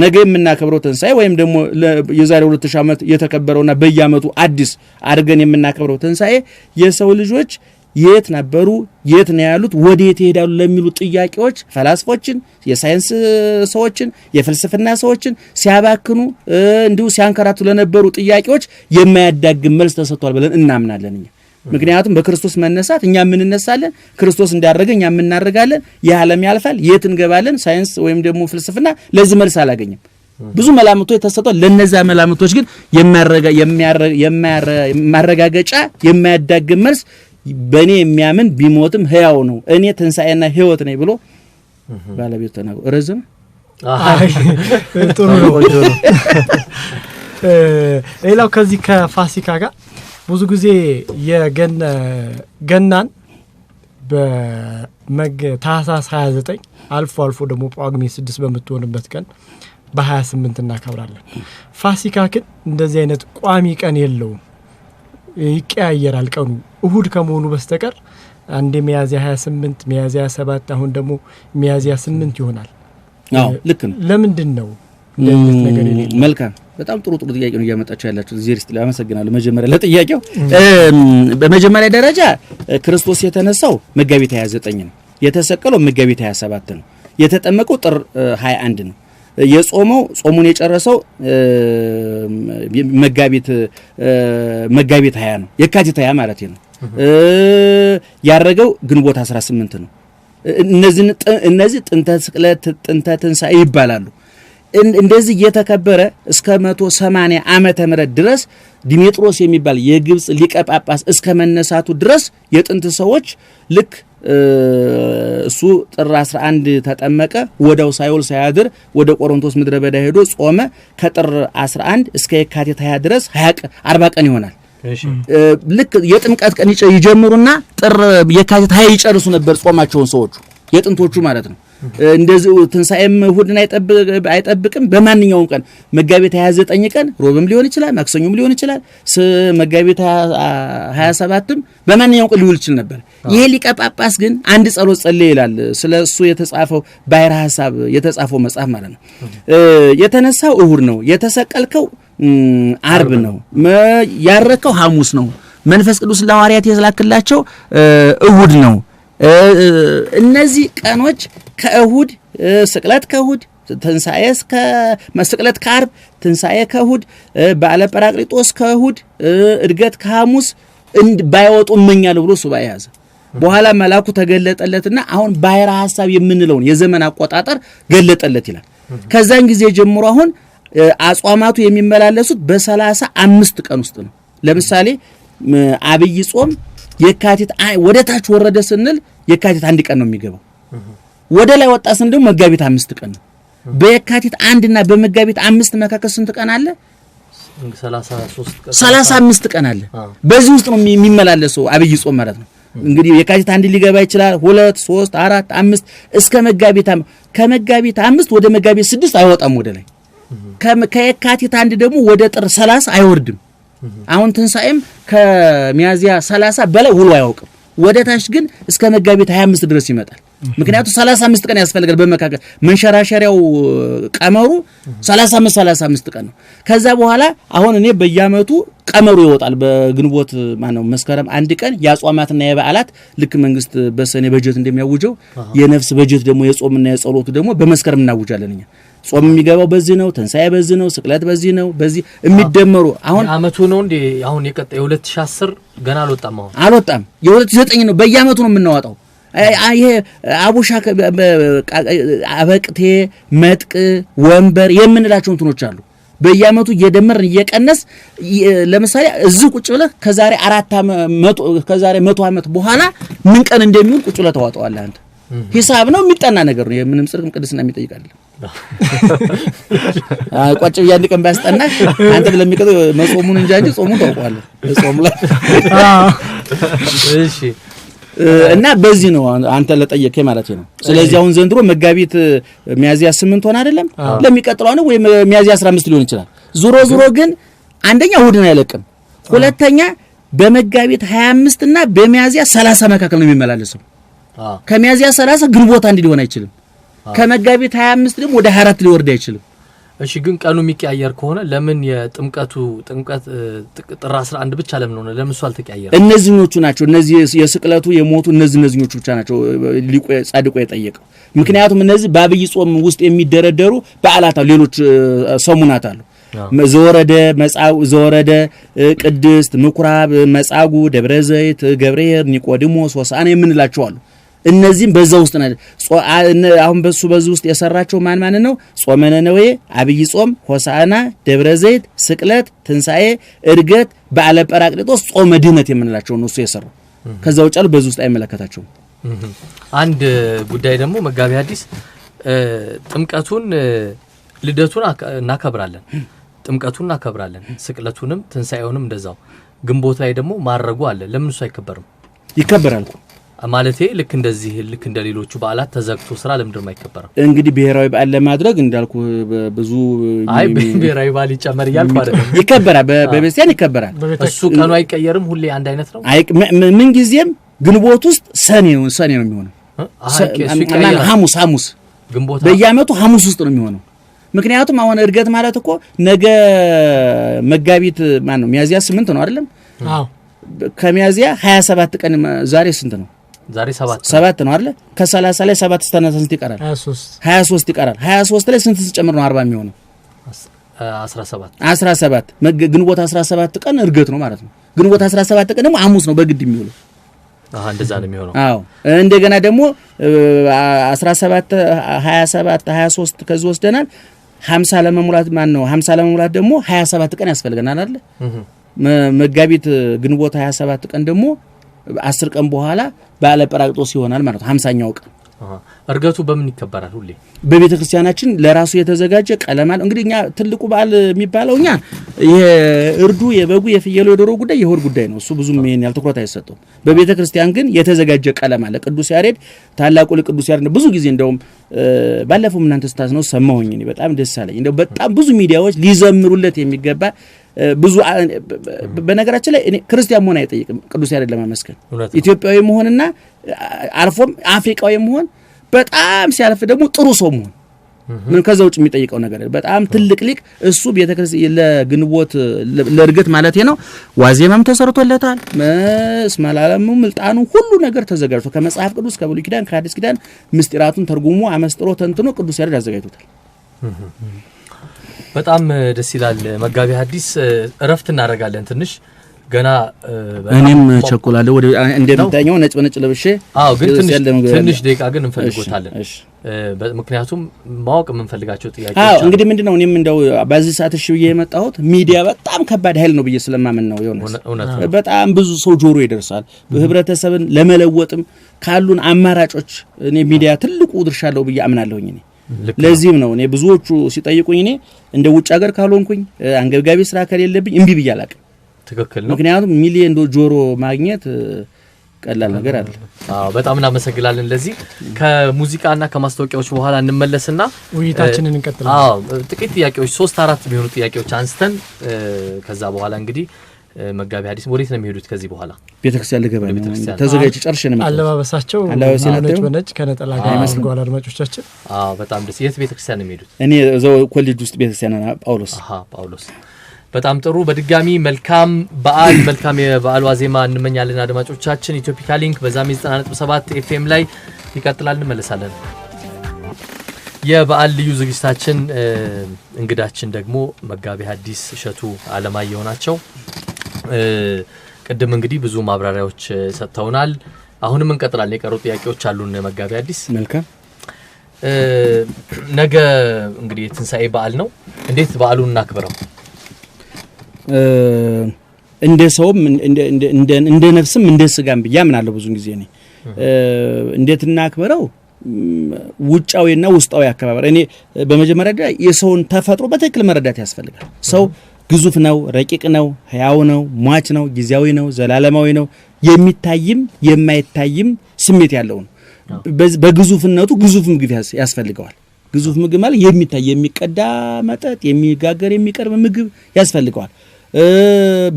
ነገ የምናከብረው ትንሣኤ ወይም ደግሞ የዛሬ 2000 ዓመት የተከበረውና በየዓመቱ አዲስ አድርገን የምናከብረው ትንሣኤ የሰው ልጆች የት ነበሩ፣ የት ነው ያሉት፣ ወዴት ይሄዳሉ ለሚሉ ጥያቄዎች ፈላስፎችን፣ የሳይንስ ሰዎችን፣ የፍልስፍና ሰዎችን ሲያባክኑ እንዲሁ ሲያንከራቱ ለነበሩ ጥያቄዎች የማያዳግም መልስ ተሰጥቷል ብለን እናምናለን እኛ። ምክንያቱም በክርስቶስ መነሳት እኛ እንነሳለን፣ ክርስቶስ እንዳደረገ እኛ እናደርጋለን። የዓለም ያልፋል፣ የት እንገባለን? ሳይንስ ወይም ደግሞ ፍልስፍና ለዚህ መልስ አላገኘም። ብዙ መላምቶች ተሰጥቷል። ለነዛ መላምቶች ግን የማረጋገጫ የማያዳግም መልስ በእኔ የሚያምን ቢሞትም ሕያው ነው፣ እኔ ትንሣኤና ሕይወት ነኝ ብሎ ባለቤቱ ተናግሮ ረዘም ጥሩ ነው። ሌላው ከዚህ ከፋሲካ ጋር ብዙ ጊዜ ገናን በታህሳስ 29 አልፎ ደግሞ ጳጉሜ 6 በምትሆንበት ቀን በ28 እናከብራለን። ፋሲካ ግን እንደዚህ አይነት ቋሚ ቀን የለውም፣ ይቀያየራል ቀኑ እሁድ ከመሆኑ በስተቀር አንዴ ሚያዝያ 28፣ ሚያዝያ 7፣ አሁን ደግሞ ሚያዝያ 8 ይሆናል። አዎ ልክ ነው። ለምንድን ነው እንደዚህ ነገር የሌለው? መልካም፣ በጣም ጥሩ ጥያቄ ነው እያመጣችሁ ያላችሁ። እዚህ ርስት አመሰግናለሁ መጀመሪያ ለጥያቄው። በመጀመሪያ ደረጃ ክርስቶስ የተነሳው መጋቢት 29 ነው። የተሰቀለው መጋቢት 27 ነው። የተጠመቀው ጥር 21 ነው። የጾመው ጾሙን የጨረሰው መጋቢት 20 ነው። የካቲት 20 ማለት ነው። ያረገው ግንቦት 18 ነው። እነዚህ ጥንተ ስቅለት፣ ጥንተ ትንሣኤ ይባላሉ። እንደዚህ እየተከበረ እስከ 180 ዓመተ ምህረት ድረስ ዲሜጥሮስ የሚባል የግብጽ ሊቀ ጳጳስ እስከ መነሳቱ ድረስ የጥንት ሰዎች ልክ እሱ ጥር 11 ተጠመቀ፣ ወዳው ሳይውል ሳያድር ወደ ቆሮንቶስ ምድረ በዳ ሄዶ ጾመ። ከጥር 11 እስከ የካቲት 20 ድረስ 40 ቀን ይሆናል። ልክ የጥምቀት ቀን ይጀምሩና ጥር የካቲት 20 ይጨርሱ ነበር ጾማቸውን ሰዎቹ የጥንቶቹ ማለት ነው። እንደዚህ ትንሣኤም እሁድን አይጠብቅም። በማንኛውም ቀን መጋቢት 29 ቀን ሮብም ሊሆን ይችላል፣ ማክሰኞም ሊሆን ይችላል፣ መጋቢት 27ም በማንኛውም ቀን ሊውል ይችላል ነበር። ይሄ ሊቀ ጳጳስ ግን አንድ ጸሎት ጸለየ ይላል። ስለሱ የተጻፈው ባሕረ ሐሳብ የተጻፈው መጽሐፍ ማለት ነው። የተነሳው እሁድ ነው፣ የተሰቀልከው አርብ ነው፣ ያረከው ሐሙስ ነው፣ መንፈስ ቅዱስ ለሐዋርያት የተላከላቸው እሁድ ነው። እነዚህ ቀኖች ከእሁድ ስቅለት ከእሁድ ትንሣኤ ስቅለት ከአርብ ትንሣኤ ከእሁድ በዓለ ጰራቅሊጦስ ከእሁድ እድገት ከሐሙስ ባይወጡ እመኛለሁ ብሎ ሱባኤ ያዘ። በኋላ መልአኩ ተገለጠለትና አሁን ባሕረ ሐሳብ የምንለውን የዘመን አቆጣጠር ገለጠለት ይላል። ከዛን ጊዜ ጀምሮ አሁን አጽዋማቱ የሚመላለሱት በ35 ቀን ውስጥ ነው። ለምሳሌ አብይ ጾም የካቲት ወደ ታች ወረደ ስንል የካቲት 1 ቀን ነው የሚገባው። ወደ ላይ ወጣ ስንል ደግሞ መጋቢት 5 ቀን ነው። በየካቲት 1 እና በመጋቢት 5 መካከል ስንት ቀን አለ? 35 ቀን አለ። በዚህ ውስጥ ነው የሚመላለሰው አብይ ጾም ማለት ነው። እንግዲህ የካቲት 1 ሊገባ ይችላል 2 3 4 5 እስከ መጋቢት ከመጋቢት 5 ወደ መጋቢት 6 አይወጣም ወደ ላይ። ከየካቲት 1 ደግሞ ወደ ጥር 30 አይወርድም። አሁን ትንሳኤም ከሚያዚያ 30 በላይ ውሎ አያውቅም። ወደ ታች ግን እስከ መጋቢት 25 ድረስ ይመጣል። ምክንያቱም 35 ቀን ያስፈልጋል። በመካከል መንሸራሸሪያው ቀመሩ 35 ቀን ነው። ከዛ በኋላ አሁን እኔ በየአመቱ ቀመሩ ይወጣል። በግንቦት ማነው መስከረም 1 ቀን የአጽዋማትና የበዓላት ልክ መንግስት በሰኔ በጀት እንደሚያውጀው የነፍስ በጀት ደግሞ የጾምና የጸሎቱ ደግሞ በመስከረም እናውጃለን እኛ። ጾም የሚገባው በዚህ ነው፣ ትንሳኤ በዚህ ነው፣ ስቅለት በዚህ ነው። በዚህ የሚደመሩ አሁን አመቱ ነው እንዴ? አሁን የቀጣይ 2010 ገና አልወጣም። የ2009 ነው። በየአመቱ ነው የምናወጣው። ይሄ አቡሻ አበቅቴ መጥቅ ወንበር የምንላቸው እንትኖች አሉ። በየአመቱ እየደመርን እየቀነስ ለምሳሌ እዚህ ቁጭ ብለህ ከዛሬ 100 ዓመት በኋላ ምን ቀን እንደሚውል ቁጭ ብለህ ታወጣዋለህ አንተ። ሂሳብ ነው የሚጠና ነገር ነው። ምንም ጽድቅም ቅድስና የሚጠይቅ አይደለም። ቋጭ ያን ቀን ባስጠና አንተ ለሚቀጥ መጾሙን እንጂ ጾሙን ታውቀዋለህ። ጾሙ ላይ እሺ። እና በዚህ ነው አንተ ለጠየቀኝ ማለት ነው። ስለዚህ አሁን ዘንድሮ መጋቢት ሚያዚያ 8 ሆነ አይደለም? ለሚቀጥለው ነው ወይ ሚያዚያ 15 ሊሆን ይችላል። ዙሮ ግን አንደኛ እሑድን አይለቅም። ሁለተኛ በመጋቢት 25 እና በሚያዚያ 30 መካከል ነው የሚመላለሰው። ከሚያዚያ 30 ግንቦት 1 ሊሆን አይችልም። ከመጋቢት 25 ደግሞ ወደ 24 ሊወርድ አይችልም። እሺ ግን ቀኑ የሚቀያየር ከሆነ ለምን ጥምቀት ጥር 11 ብቻ ለምን ሆነ? ለምን እሱ አልተቀያየረ? እነዚህኞቹ ናቸው። እነዚህ የስቅለቱ የሞቱ እነዚህኞቹ ብቻ ናቸው ጻድቆ የጠየቀው። ምክንያቱም እነዚህ በአብይ ጾም ውስጥ የሚደረደሩ በዓላት አሉ፣ ሌሎች ሰሙናት አሉ። ዘወረደ ቅድስት ምኩራብ መጻጉ ደብረ ዘይት ገብርኤል ኒቆዲሞስ ሆሳዕና የምንላቸው አሉ። እነዚህም በዛ ውስጥ ነው። አሁን በዚህ ውስጥ የሰራቸው ማን ነው? ጾመ ነነዌ፣ አብይ ጾም፣ ሆሳዕና፣ ደብረ ዘይት፣ ስቅለት፣ ትንሳኤ፣ እርገት፣ በዓለ ጰራቅሊጦስ፣ ጾመ ድህነት የምንላቸው ነው እሱ የሰራው። ከዛ ውጭ አሉ በዚህ ውስጥ አይመለከታቸውም። አንድ ጉዳይ ደግሞ መጋቢ ሐዲስ ጥምቀቱን ልደቱን እናከብራለን፣ ጥምቀቱን እናከብራለን፣ ስቅለቱንም ትንሳኤውንም እንደዛው። ግንቦት ላይ ደግሞ ማረጉ አለ። ለምን እሱ አይከበርም? ይከበራል ማለቴ ልክ እንደሌሎቹ በዓላት ተዘግቶ ስራ ለምንድን ነው አይከበርም? እንግዲህ ብሔራዊ በዓል ለማድረግ እንዳልኩ ብዙ ብሔራዊ በዓል ይጨመር ይያልኩ አይደለም። ይከበራል፣ በቤተክርስቲያን ይከበራል። እሱ ቀኑ አይቀየርም፣ ሁሌ አንድ አይነት ነው። ምን ጊዜም ግንቦት ውስጥ ሰኔ ነው የሚሆነው። ሐሙስ ግንቦት በየአመቱ ሐሙስ ውስጥ ነው የሚሆነው። ምክንያቱም አሁን እርገት ማለት እኮ ነገ መጋቢት ነው ሚያዚያ 8 ነው አይደለም? አዎ። ከሚያዚያ 27 ቀን ዛሬ ስንት ነው? ዛሬ 7 ነው አይደል? ከ30 ላይ 7 ስተነሳ ስንት ይቀራል? 23 ይቀራል። 23 ላይ ስንት ሲጨምር ነው 40 የሚሆነው? 17 ግንቦት 17 ቀን እርገት ነው ማለት ነው። ግንቦት 17 ቀን ደግሞ ሐሙስ ነው በግድ የሚውለው። እንደዛ ነው የሚሆነው። አዎ። እንደገና ደግሞ 17 27 23 ከዚህ ወስደናል። 50 ለመሙላት 50 ለመሙላት ደግሞ 27 ቀን ያስፈልገናል አይደል? መጋቢት ግንቦት 27 ቀን ደግሞ 10 ቀን በኋላ በዓለ ጰራቅሊጦስ ይሆናል ማለት ነው። 50ኛው ቀን እርገቱ በምን ይከበራል? ሁሌ በቤተ ክርስቲያናችን ለራሱ የተዘጋጀ ቀለም አለ። እንግዲህ እኛ ትልቁ በዓል የሚባለው እኛ የእርዱ የበጉ የፍየሉ የዶሮ ጉዳይ የሆድ ጉዳይ ነው። እሱ ብዙም ይሄን ያልተቆጣ አይሰጠውም። በቤተ ክርስቲያን ግን የተዘጋጀ ቀለም አለ። ቅዱስ ያሬድ ታላቁ ቅዱስ ያሬድ ብዙ ጊዜ እንደውም ባለፈው እናንተ ስታስነው ሰማሁኝ። እኔ በጣም ደስ አለኝ። እንደው በጣም ብዙ ሚዲያዎች ሊዘምሩለት የሚገባ ብዙ በነገራችን ላይ እኔ ክርስቲያን መሆን አይጠይቅም ቅዱስ ያሬድ ለማመስገን ኢትዮጵያዊ መሆንና አልፎም አፍሪካዊ መሆን በጣም ሲያልፍ ደግሞ ጥሩ ሰው መሆን ምን ከዛ ውጭ የሚጠይቀው ነገር በጣም ትልቅ ሊቅ እሱ ቤተክርስቲያን ለግንቦት ለእርገት ማለት ነው። ዋዜማም ተሰርቶለታል። መስማላሙ ምልጣኑ ሁሉ ነገር ተዘጋጅቶ ከመጽሐፍ ቅዱስ ከብሉይ ኪዳን ከሐዲስ ኪዳን ምስጢራቱን ተርጉሞ አመስጥሮ ተንትኖ ቅዱስ ያሬድ አዘጋጅቶታል። በጣም ደስ ይላል። መጋቢ ሐዲስ እረፍት እናደርጋለን ትንሽ ገና እኔም ቸኮላለሁ ወደ እንደምታኛው ነጭ በነጭ ለብሼ። ግን ትንሽ ደቂቃ ግን እንፈልጎታለን። ምክንያቱም ማወቅ የምንፈልጋቸው ጥያቄዎች አዎ እንግዲህ ምንድነው እኔም እንደው በዚህ ሰዓት እሺ ብዬ የመጣሁት ሚዲያ በጣም ከባድ ኃይል ነው ብዬ ስለማመን ነው ዮናስ በጣም ብዙ ሰው ጆሮ ይደርሳል ህብረተሰብን ለመለወጥም ካሉን አማራጮች እኔ ሚዲያ ትልቁ ድርሻ አለው ብዬ አምናለሁኝ እኔ ለዚህም ነው እኔ ብዙዎቹ ሲጠይቁኝ እኔ እንደ ውጭ ሀገር ካልሆንኩኝ አንገብጋቢ ስራ ከሌለብኝ እንቢ ብዬ አላቅም ትክክል ነው ምክንያቱም ሚሊዮን ጆሮ ማግኘት ቀላል ነገር አይደለም በጣም እናመሰግናለን ለዚህ ከሙዚቃና ከማስታወቂያዎች በኋላ እንመለስና ውይይታችንን እንቀጥላለን ጥቂት ጥያቄዎች 3-4 የሚሆኑ ጥያቄዎች አንስተን ከዛ በኋላ እንግዲህ መጋቢ ሐዲስ ወዴት ነው የሚሄዱት ከዚህ በኋላ ቤተክርስቲያን ለገባ ተዘጋጅ ጨርሼ ነው አለባበሳቸው ነጭ ከነጠላ ጋር ይመስልጓል አድማጮቻችን በጣም ደስ የት ቤተክርስቲያን ነው የሚሄዱት እኔ እዛው ኮሌጅ ውስጥ ቤተክርስቲያን ጳውሎስ በጣም ጥሩ በድጋሚ መልካም በዓል መልካም የበዓል ዋዜማ እንመኛለን አድማጮቻችን ኢትዮፒካ ሊንክ በዛም 90.7 ኤፍኤም ላይ ይቀጥላል እንመለሳለን የበዓል ልዩ ዝግጅታችን እንግዳችን ደግሞ መጋቢ ሐዲስ እሸቱ አለማየሁ ናቸው ቀደም እንግዲህ ብዙ ማብራሪያዎች ሰጥተውናል አሁንም እንቀጥላለን የቀሩ ጥያቄዎች አሉን መጋቢ ሐዲስ መልካም ነገ እንግዲህ የትንሳኤ በዓል ነው እንዴት በዓሉን እናክብረው እንደ ሰውም እንደ ነፍስም እንደ ስጋም በያምናለሁ ብዙ ጊዜ እኔ እንዴት እናክብረው ውጫዊና ውስጣዊ አከባበር እኔ በመጀመሪያ ደረጃ የሰውን ተፈጥሮ በትክክል መረዳት ያስፈልጋል ሰው ግዙፍ ነው ረቂቅ ነው ህያው ነው ሟች ነው ጊዜያዊ ነው ዘላለማዊ ነው የሚታይም የማይታይም ስሜት ያለው ነው በግዙፍነቱ ግዙፍ ምግብ ያስፈልገዋል ግዙፍ ምግብ ማለት የሚታይ የሚቀዳ መጠጥ የሚጋገር የሚቀርብ ምግብ ያስፈልገዋል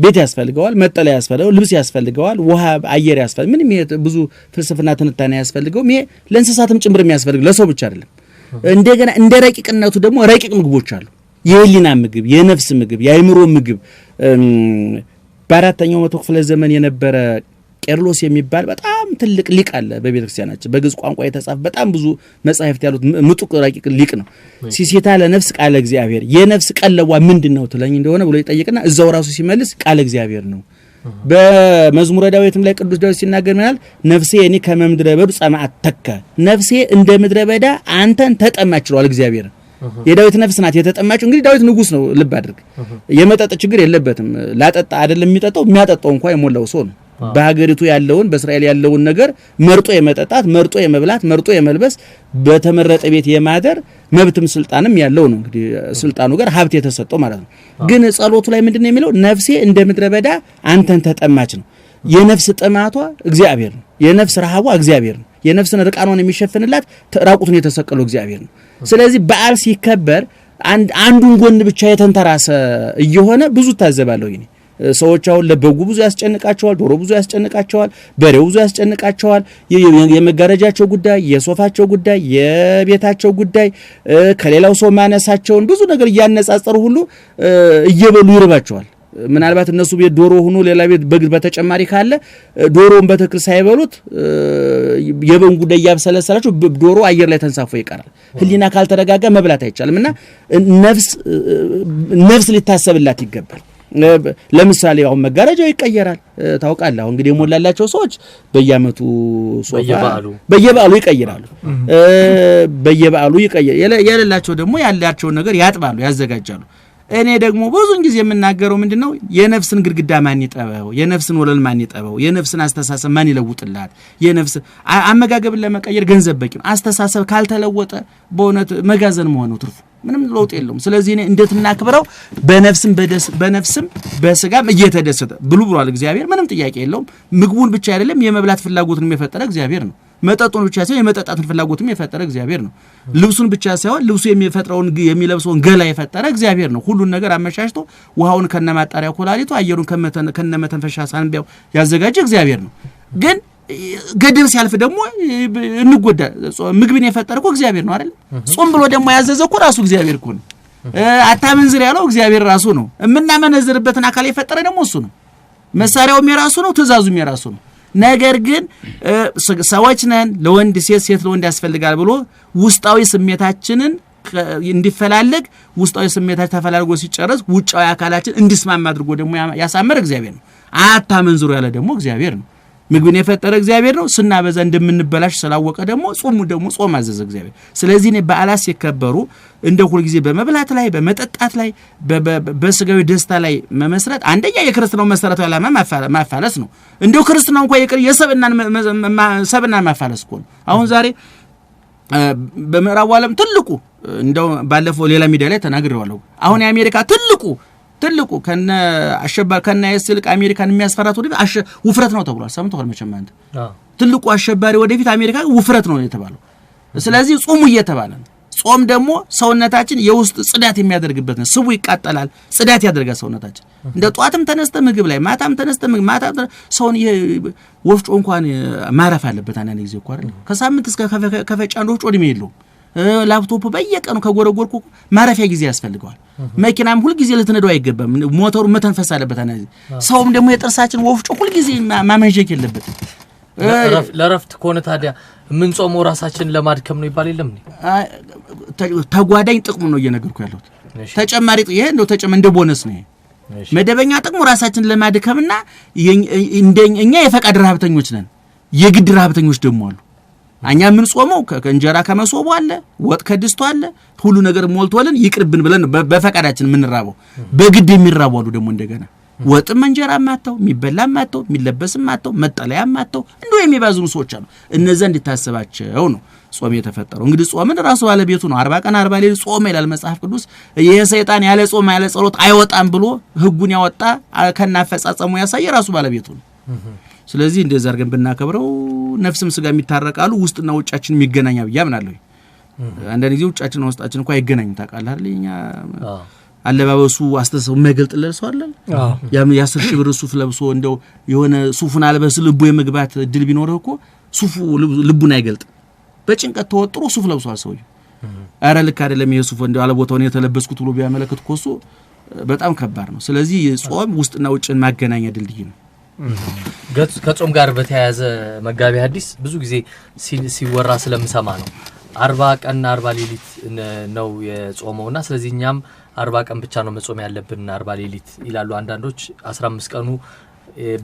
ቤት ያስፈልገዋል መጠለያ ያስፈልገዋል ልብስ ያስፈልገዋል ውሃ አየር ያስፈልገዋል ምንም ይሄ ብዙ ፍልስፍና ትንታኔ ያስፈልገው ይሄ ለእንስሳትም ጭምር የሚያስፈልግ ለሰው ብቻ አይደለም እንደገና እንደ ረቂቅነቱ ደግሞ ረቂቅ ምግቦች አሉ የህሊና ምግብ የነፍስ ምግብ የአይምሮ ምግብ በአራተኛው መቶ ክፍለ ዘመን የነበረ ቄርሎስ የሚባል በጣም ትልቅ ሊቅ አለ በቤተክርስቲያናችን በግዕዝ ቋንቋ የተጻፈ በጣም ብዙ መጻሕፍት ያሉት ምጡቅ ረቂቅ ሊቅ ነው ሲሲታ ለነፍስ ቃለ እግዚአብሔር የነፍስ ቀለዋ ምንድነው ትለኝ እንደሆነ ብሎ ይጠይቅና እዛው ራሱ ሲመልስ ቃለ እግዚአብሔር ነው በመዝሙረ ዳዊትም ላይ ቅዱስ ዳዊት ሲናገር ምናል ነፍሴ እኔ ከመምድረ በዱ ጸማዓት ተከ ነፍሴ እንደ ምድረ በዳ አንተን ተጠማች ይላል እግዚአብሔር የዳዊት ነፍስ ናት የተጠማችው እንግዲህ ዳዊት ንጉስ ነው ልብ አድርግ የመጠጥ ችግር የለበትም ላጠጣ አይደለም የሚጠጣው የሚያጠጣው እንኳን የሞላው ሰው ነው በሀገሪቱ ያለውን በእስራኤል ያለውን ነገር መርጦ የመጠጣት መርጦ የመብላት መርጦ የመልበስ በተመረጠ ቤት የማደር መብትም ስልጣንም ያለው ነው እንግዲህ ስልጣኑ ጋር ሀብት የተሰጠው ማለት ነው ግን ጸሎቱ ላይ ምንድነው የሚለው ነፍሴ እንደ ምድረ በዳ አንተን ተጠማች ነው የነፍስ ጥማቷ እግዚአብሔር ነው የነፍስ ረሃቧ እግዚአብሔር ነው የነፍስን ርቃኗን የሚሸፍንላት ራቁቱን የተሰቀለው እግዚአብሔር ነው ስለዚህ በዓል ሲከበር አንዱን ጎን ብቻ የተንተራሰ እየሆነ ብዙ ታዘባለሁ ይኔ ሰዎች አሁን ለበጉ ብዙ ያስጨንቃቸዋል ዶሮ ብዙ ያስጨንቃቸዋል በሬው ብዙ ያስጨንቃቸዋል የመጋረጃቸው ጉዳይ የሶፋቸው ጉዳይ የቤታቸው ጉዳይ ከሌላው ሰው ማነሳቸውን ብዙ ነገር ያነጻጸሩ ሁሉ እየበሉ ይርባቸዋል ምናልባት እነሱ ቤት ዶሮ ሆኖ ሌላ ቤት በግ በተጨማሪ ካለ ዶሮን በተክል ሳይበሉት የበጉ ጉዳይ ያብሰለሰላቸው ዶሮ አየር ላይ ተንሳፎ ይቀራል ህሊና ካልተረጋጋ መብላት አይቻልምና ነፍስ ሊታሰብላት ይገባል ለምሳሌ አሁን መጋረጃው ይቀየራል ታውቃለህ አሁን እንግዲህ የሞላላቸው ሰዎች በየአመቱ ሶፋ በየበዓሉ ይቀየራሉ በየበዓሉ የሌላቸው ደግሞ ያላቸው ነገር ያጥባሉ ያዘጋጃሉ እኔ ደግሞ ብዙን ጊዜ የምናገረው ምንድነው የነፍስን ግድግዳ ማን ይጠበው የነፍስን ወለል ማን ይጠበው የነፍስን አስተሳሰብ ማን ይለውጥላት የነፍስ አመጋገብን ለመቀየር ገንዘብ በቂ ነው አስተሳሰብ ካልተለወጠ በእውነት መጋዘን መሆኑ ትርፉ ምንም ለውጥ የለውም ስለዚህ እኔ እንዴት እናክብረው በነፍስም በስጋም እየተደሰተ ብሏል እግዚአብሔር ምንም ጥያቄ የለውም ምግቡን ብቻ አይደለም የመብላት ፍላጎትን የፈጠረ እግዚአብሔር ነው መጠጡን ብቻ ሳይሆን የመጠጣትን ፍላጎትም የፈጠረ እግዚአብሔር ነው ልብሱን ብቻ ሳይሆን ልብሱ የሚፈጥረውን የሚለብሰውን ገላ የፈጠረ እግዚአብሔር ነው ሁሉን ነገር አመሻሽቶ ውሃውን ከነማጣሪያው ኮላሊቱ አየሩን ከነመተንፈሻ ሳንቢያው ያዘጋጀ እግዚአብሔር ነው ግን ገደብ ሲያልፍ ደግሞ እንጎዳ ምግብን የፈጠረው እግዚአብሔር ነው አይደል ጾም ብሎ ደግሞ ያዘዘው ራሱ እግዚአብሔር እኮ ነው አታመንዝር ያለው እግዚአብሔር ራሱ ነው እምናመነዝርበትን አካል የፈጠረ ደግሞ እሱ ነው መሳሪያውም የራሱ ነው ትእዛዙም የራሱ ነው ነገር ግን ሰዎች ነን ለወንድ ሴት ለወንድ ያስፈልጋል ብሎ ውስጣዊ ስሜታችንን እንዲፈላለግ ውስጣዊ ስሜታችን ተፈላልጎ ሲጨረስ ውጫዊ አካላችን እንዲስማማ አድርጎ ደግሞ ያሳመረ እግዚአብሔር ነው አታመንዝሩ ያለ ደግሞ እግዚአብሔር ነው ምግብን የፈጠረ እግዚአብሔር ነው። ስናበዛ እንደምንበላሽ ስላወቀ ደግሞ ጾም አዘዘ እግዚአብሔር። ስለዚህ ነው በዓላት ሲከበሩ እንደ ሁሉ ጊዜ በመብላት ላይ በመጠጣት ላይ በስጋዊ ደስታ ላይ መመስረት አንደኛ የክርስትናው መሰረታዊ ዓላማ ማፋለስ ነው። እንደው ክርስትናው እንኳን የሰብናን ማፋለስ እኮ ነው። አሁን ዛሬ በምዕራቡ ዓለም ትልቁ እንደው ባለፈው ሌላ ሚዲያ ላይ ተናግሬዋለሁ። አሁን የአሜሪካ ትልቁ ከነ አሸባሪ ከነ እስልቅ አሜሪካን የሚያስፈራት ወደ ውፍረት ነው ተብሏል። ሰምተዋል መቼም አንተ ትልቁ አሸባሪ ወደፊት አሜሪካ ውፍረት ነው የተባለው። ስለዚህ ጾሙ እየተባለ ነው። ጾም ደግሞ ሰውነታችን የውስጥ ጽዳት የሚያደርግበት ነው። ስቡ ይቃጠላል፣ ጽዳት ያደርጋል ሰውነታችን። እንደ ጧትም ተነስተ ምግብ ላይ ማታም ተነስተ ምግብ ሰውን ወፍጮ እንኳን ማረፍ አለበት። አንዳንድ ጊዜ እኮ አይደል ከሳምንት እስከ ከፈጫ ወፍጮ እድሜ የለውም። ላፕቶፕ በየቀኑ ከጎረጎርኩ ማረፊያ ጊዜ ያስፈልገዋል። መኪናም ሁሉ ጊዜ ልትነዳው አይገባም። ሞተሩ መተንፈስ አለበት። ሰውም ደግሞ የጥርሳችን ወፍጮ ሁሉ ጊዜ ማመንጀክ የለበትም። ለረፍት ከሆነ ታዲያ ምን ጾመው ራሳችን ለማድከም ነው ይባል የለም። ተጓዳኝ ጥቅሙ ነው እየነገርኩ ያለሁት። ተጨማሪ ይሄ እንደው እንደ ቦነስ ነው። መደበኛ ጥቅሙ ራሳችን ለማድከምና እኛ የፈቃድ ረሀብተኞች ነን። የግድ ረሀብተኞች ደግሞ አሉ። እኛ ምን ጾመው ከእንጀራ ከመሶቡ አለ፣ ወጥ ከድስቱ አለ፣ ሁሉ ነገር ሞልቶልን ይቅርብን ብለን በፈቃዳችን የምንራበው። በግድ የሚራቡ አሉ ደግሞ እንደገና ወጥም እንጀራም አጣው የሚበላም አጣው የሚለበስም አጣው መጠለያም አጣው እንደው የሚባዝኑ ሰዎች አሉ። እነዛ እንድታስባቸው ነው ጾም የተፈጠረው። እንግዲህ ጾምን ራሱ ባለቤቱ ነው። 40 ቀን 40 ሌሊት ጾም ይላል መጽሐፍ ቅዱስ። ይሄ ሰይጣን ያለ ጾም ያለ ጸሎት አይወጣም ብሎ ህጉን ያወጣ ከናፈጻጸሙ ያሳየ ራሱ ባለቤቱ ነው። ስለዚህ እንደዛ አድርገን ብናከብረው ነፍስም ስጋ የሚታረቃሉ፣ ውስጥና ውጫችን የሚገናኛ ብዬ አምናለሁ። አንዳንድ ጊዜ ውጫችንና ውስጣችን እንኳን አይገናኙም። ታውቃለህ አይደል? እኛ አለባበሱ አስተሳሰቡ የማይገልጥለት ሰው አለ። የ10 ሺህ ብር ሱፍ ለብሶ እንደው የሆነ ሱፉን አልበስ ልቡ የመግባት እድል ቢኖርህ እኮ ሱፉ ልቡን አይገልጥ። በጭንቀት ተወጥሮ ሱፍ ለብሷል ሰውዬው። አረ ልክ አይደለም ይሄ ሱፍ እንደው አለ ቦታው ነው የተለበስኩት ብሎ ቢያመለክት እኮ እሱ በጣም ከባድ ነው። ስለዚህ ጾም ውስጥና ውጭን ማገናኛ ድልድይ ነው። ከጾም ጋር በተያያዘ መጋቢ ሐዲስ ብዙ ጊዜ ሲወራ ስለምሰማ ነው 40 ቀን 40 ሌሊት ነው የጾመውና ስለዚህ እኛም 40 ቀን ብቻ ነው መጾም ያለብን 40 ሌሊት ይላሉ። አንዳንዶች 15 ቀኑ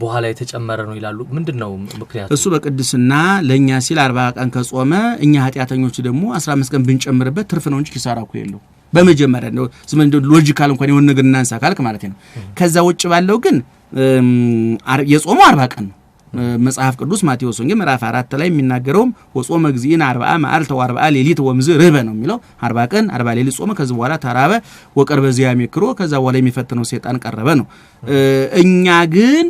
በኋላ የተጨመረ ነው ይላሉ። ምንድነው ምክንያቱ? እሱ በቅድስና ለኛ ሲል 40 ቀን ከጾመ እኛ ኃጢያተኞች ደግሞ 15 ቀን ብንጨምርበት ትርፍ ነው እንጂ ኪሳራ እኮ የለው። በመጀመሪያ ነው ዝም ሎጂካል እንኳን የሆነ ነገር እናንሳ ካልክ ማለት ነው። ከዛ ውጭ ባለው ግን የጾሙ 40 ቀን ነው። መጽሐፍ ቅዱስ ማቴዎስ ወንጌል ምዕራፍ 4 ላይ የሚናገረውም ወጾመ እግዚእነ 40 መዓልተ ወ40 ሌሊት ወምዝ ርህበ ነው የሚለው። 40 ቀን 40 ሌሊት ጾመ፣ ከዚህ በኋላ ተራበ ወቀርበ ዚያሜክሮ፣ ከዛ በኋላ የሚፈተነው ሰይጣን ቀረበ ነው። እኛ ግን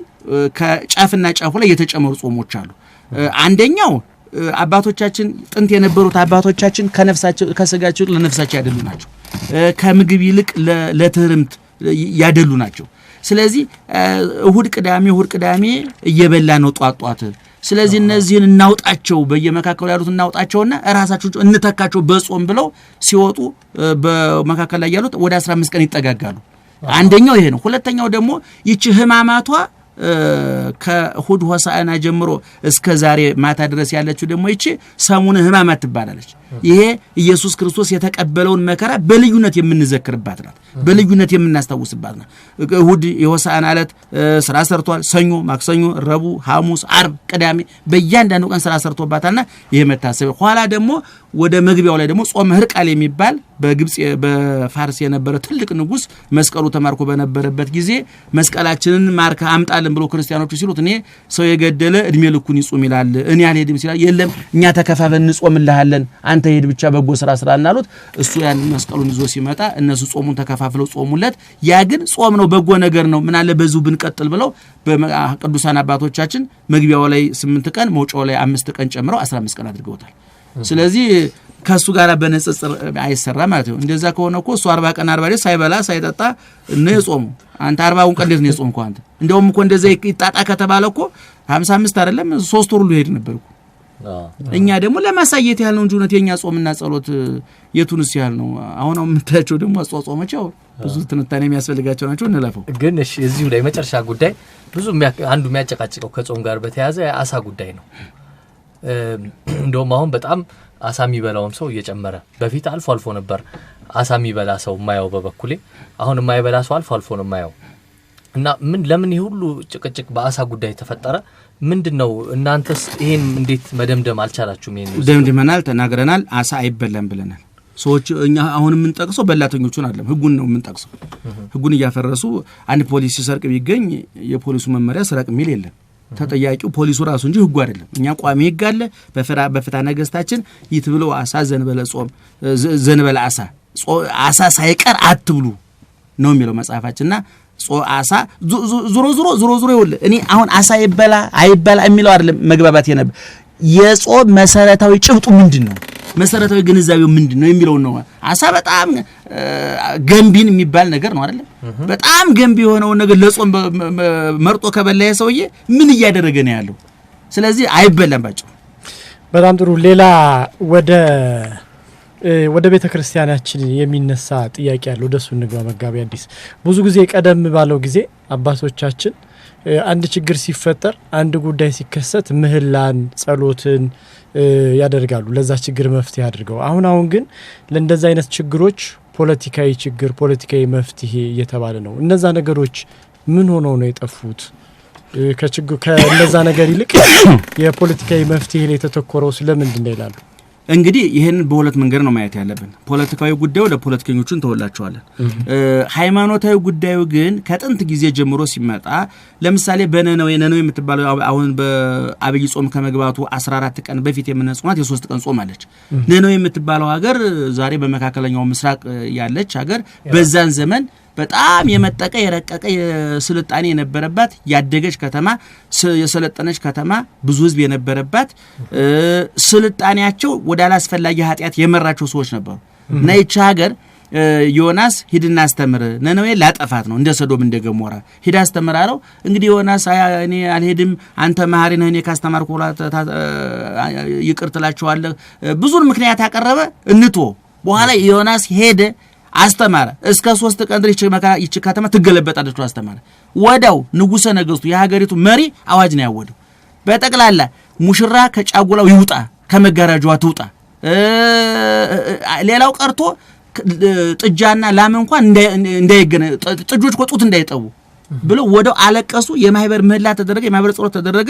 ከጫፍና ጫፉ ላይ የተጨመሩ ጾሞች አሉ። አንደኛው አባቶቻችን ጥንት የነበሩት አባቶቻችን ከነፍሳቸው ከስጋቸው ለነፍሳቸው ያደሉ ናቸው። ከምግብ ይልቅ ለትህርምት ያደሉ ናቸው። ስለዚህ እሁድ ቅዳሜ እየበላ ነው ጧጧት። ስለዚህ እነዚህን እናውጣቸው በየመካከሉ ያሉት እናውጣቸውና ራሳቸው እንተካቸው በጾም ብለው ሲወጡ በመካከል ላይ ያሉት ወደ 15 ቀን ይጠጋጋሉ። አንደኛው ይሄ ነው። ሁለተኛው ደግሞ ይቺ ህማማቷ ከእሁድ ሆሳዕና ጀምሮ እስከ ዛሬ ማታ ድረስ ያለችው ደግሞ ይቺ ሰሙነ ህማማት ትባላለች። ይሄ ኢየሱስ ክርስቶስ የተቀበለውን መከራ በልዩነት የምንዘክርባት ናት፣ በልዩነት የምናስታውስባት ናት። እሁድ የሆሳዕና ዕለት ስራ ሰርቷል። ሰኞ፣ ማክሰኞ፣ ረቡዕ፣ ሐሙስ፣ ዓርብ፣ ቅዳሜ በእያንዳንዱ ቀን ስራ ሰርቶባታልና ይሄ መታሰብ። ኋላ ደግሞ ወደ መግቢያው ላይ ደግሞ ጾመ ህርቃል የሚባል በግብጽ በፋርስ የነበረ ትልቅ ንጉስ መስቀሉ ተማርኮ በነበረበት ጊዜ መስቀላችንን ማርካ አምጣልን ብሎ ክርስቲያኖቹ ሲሉት እኔ ሰው የገደለ እድሜ ልኩን ይጾም ይላል፣ እኔ አልሄድም ሲላል የለም እኛ ተከፋፈን እንጾምልሃለን አንተ ሄድ ብቻ በጎ ስራ ስራናሉት። እሱ ያን መስቀሉን ይዞ ሲመጣ እነሱ ጾሙን ተከፋፍለው ጾሙለት። ያ ግን ጾም ነው፣ በጎ ነገር ነው፣ ምን አለ በዙ ብንቀጥል ብለው በቅዱሳን አባቶቻችን መግቢያው ላይ 8 ቀን መውጫው ላይ 5 ቀን ጨምረው 15 ቀን አድርገውታል። ስለዚህ ከሱ ጋር በነጽጽር አይሰራ ማለት ነው። እንደዛ ከሆነ እኮ እሱ 40 ቀን 40 ሌሊት ሳይበላ ሳይጠጣ ነው የጾሙ። አንተ 40ውን ቀን እንዴት ነው የጾምከው አንተ? እንደውም እኮ እንደዛ ይጣጣ ከተባለ እኮ 55 አይደለም 3 ወር ሁሉ ይሄድ ነበር እኮ። እኛ ደግሞ ለማሳየት ያህል ነው እንጂ እውነት የኛ ጾምና ጸሎት የቱንስ ያህል ነው? አሁን የምታያቸው ደግሞ አስተዋጽኦማቸው ብዙ ትንታኔ የሚያስፈልጋቸው ናቸው። እንለፈው ግን እሺ። እዚሁ ላይ መጨረሻ ጉዳይ ብዙ አንዱ የሚያጨቃጭቀው ከጾም ጋር በተያያዘ አሳ ጉዳይ ነው። እንደውም አሁን በጣም አሳ የሚበላውም ሰው እየጨመረ፣ በፊት አልፎ ነበር አሳ የሚበላ ሰው ማየው በበኩሌ። አሁን የማይበላ ሰው አልፎ ነው ማየው እና ምን ለምን ይሁሉ ጭቅጭቅ በአሳ ጉዳይ ተፈጠረ? ምንድነው እናንተስ ይሄን እንዴት መደምደም አልቻላችሁም? ይሄን ደምድመናል፣ ተናግረናል። አሳ አይበላም ብለናል። ሰዎች እኛ አሁን ምን ጠቅሰው በላተኞቹን አይደለም ህጉን ነው ምን ጠቅሰው ህጉን እያፈረሱ አንድ ፖሊስ ሲሰርቅ ቢገኝ የፖሊሱ መመሪያ ስራቅ ሚል የለም። ተጠያቂው ፖሊሱ ራሱ እንጂ ህጉ አይደለም። እኛ ቋሚ ህግ አለ በፍትሐ ነገሥታችን ይትብሎ አሳ ዘንበለ ጾም ዘንበለ አሳ ሳይቀር አትብሉ ነው የሚለው መጽሐፋችንና አሳ ዙሮ ይወል እኔ አሁን አሳ አይበላ የሚለው አይደለም መግባባት የነበር የጾም መሰረታዊ ጭብጡ ምንድነው መሰረታዊ ግንዛቤው ምንድነው የሚለው ነው። አሳ በጣም ገንቢን የሚባል ነገር ነው አይደል? በጣም ገንቢ የሆነው ነገር ለጾም መርጦ ከበላየ ሰውዬ ምን እያደረገ ነው ያለው? ስለዚህ አይበላም ባጭሩ። በጣም ጥሩ። ሌላ ወደ ቤተ ክርስቲያናችን የሚነሳ ጥያቄ አለ። ወደሱ እንግባ። መጋቢ አዲስ ብዙ ጊዜ ቀደም ባለው ጊዜ አባቶቻችን አንድ ችግር ሲፈጠር አንድ ጉዳይ ሲከሰት ምህላን ጸሎትን ያደርጋሉ ለዛ ችግር መፍትሄ አድርገው። አሁን ግን ለእንደዛ አይነት ችግሮች ፖለቲካዊ መፍትሄ እየተባለ ነው። እነዛ ነገሮች ምን ሆነው ነው የጠፉት? ከእነዛ ነገር ይልቅ የፖለቲካዊ መፍትሄ ላይ ተተኮረው ስለምንድን ነው ይላሉ? እንግዲህ ይሄን በሁለት መንገድ ነው ማየት ያለብን። ፖለቲካዊ ጉዳዩ ለፖለቲከኞቹን ተወላቸዋለን። ሃይማኖታዊ ጉዳዩ ግን ከጥንት ጊዜ ጀምሮ ሲመጣ ለምሳሌ በነነዌ የምትባለው አሁን በአብይ ጾም ከመግባቱ 14 ቀን በፊት የምንጾማት የ3 ቀን ጾም አለች። ነነዌ የምትባለው ሀገር ዛሬ በመካከለኛው ምስራቅ ያለች ሀገር በዛን ዘመን በጣም የመጠቀ የረቀቀ የስልጣኔ የነበረባት ያደገች ከተማ የሰለጠነች ከተማ ብዙ ህዝብ የነበረባት ስልጣኔያቸው ወደ አላስፈላጊ ኃጢአት የመራቸው ሰዎች ነበሩ። እና ይህች ሀገር ዮናስ ሂድና አስተምር ነነዌ ላጠፋት ነው እንደ ሰዶም እንደ ገሞራ ሂድ አስተምር አለው። እንግዲህ ዮናስ እኔ አልሄድም አንተ መሐሪ ነህ እኔ ካስተማርኩ ይቅር ትላቸዋለህ ብዙን ምክንያት ያቀረበ እንቶ በኋላ ዮናስ ሄደ አስተማረ። እስከ 3 ቀን ድረስ ይች ከተማ ትገለበጣለች አስተማረ። ወዳው ንጉሠ ነገሥቱ የሀገሪቱ መሪ አዋጅ ነው ያወደው። በጠቅላላ ሙሽራ ከጫጉላው ይውጣ ከመጋረጃዋ ትውጣ ሌላው ቀርቶ ጥጃና ላም እንኳን እንዳይገነ ጥጆች ቆጡት እንዳይጠቡ ብለው ወዳው አለቀሱ። የማህበር ምህላ ተደረገ፣ የማህበር ጸሎት ተደረገ።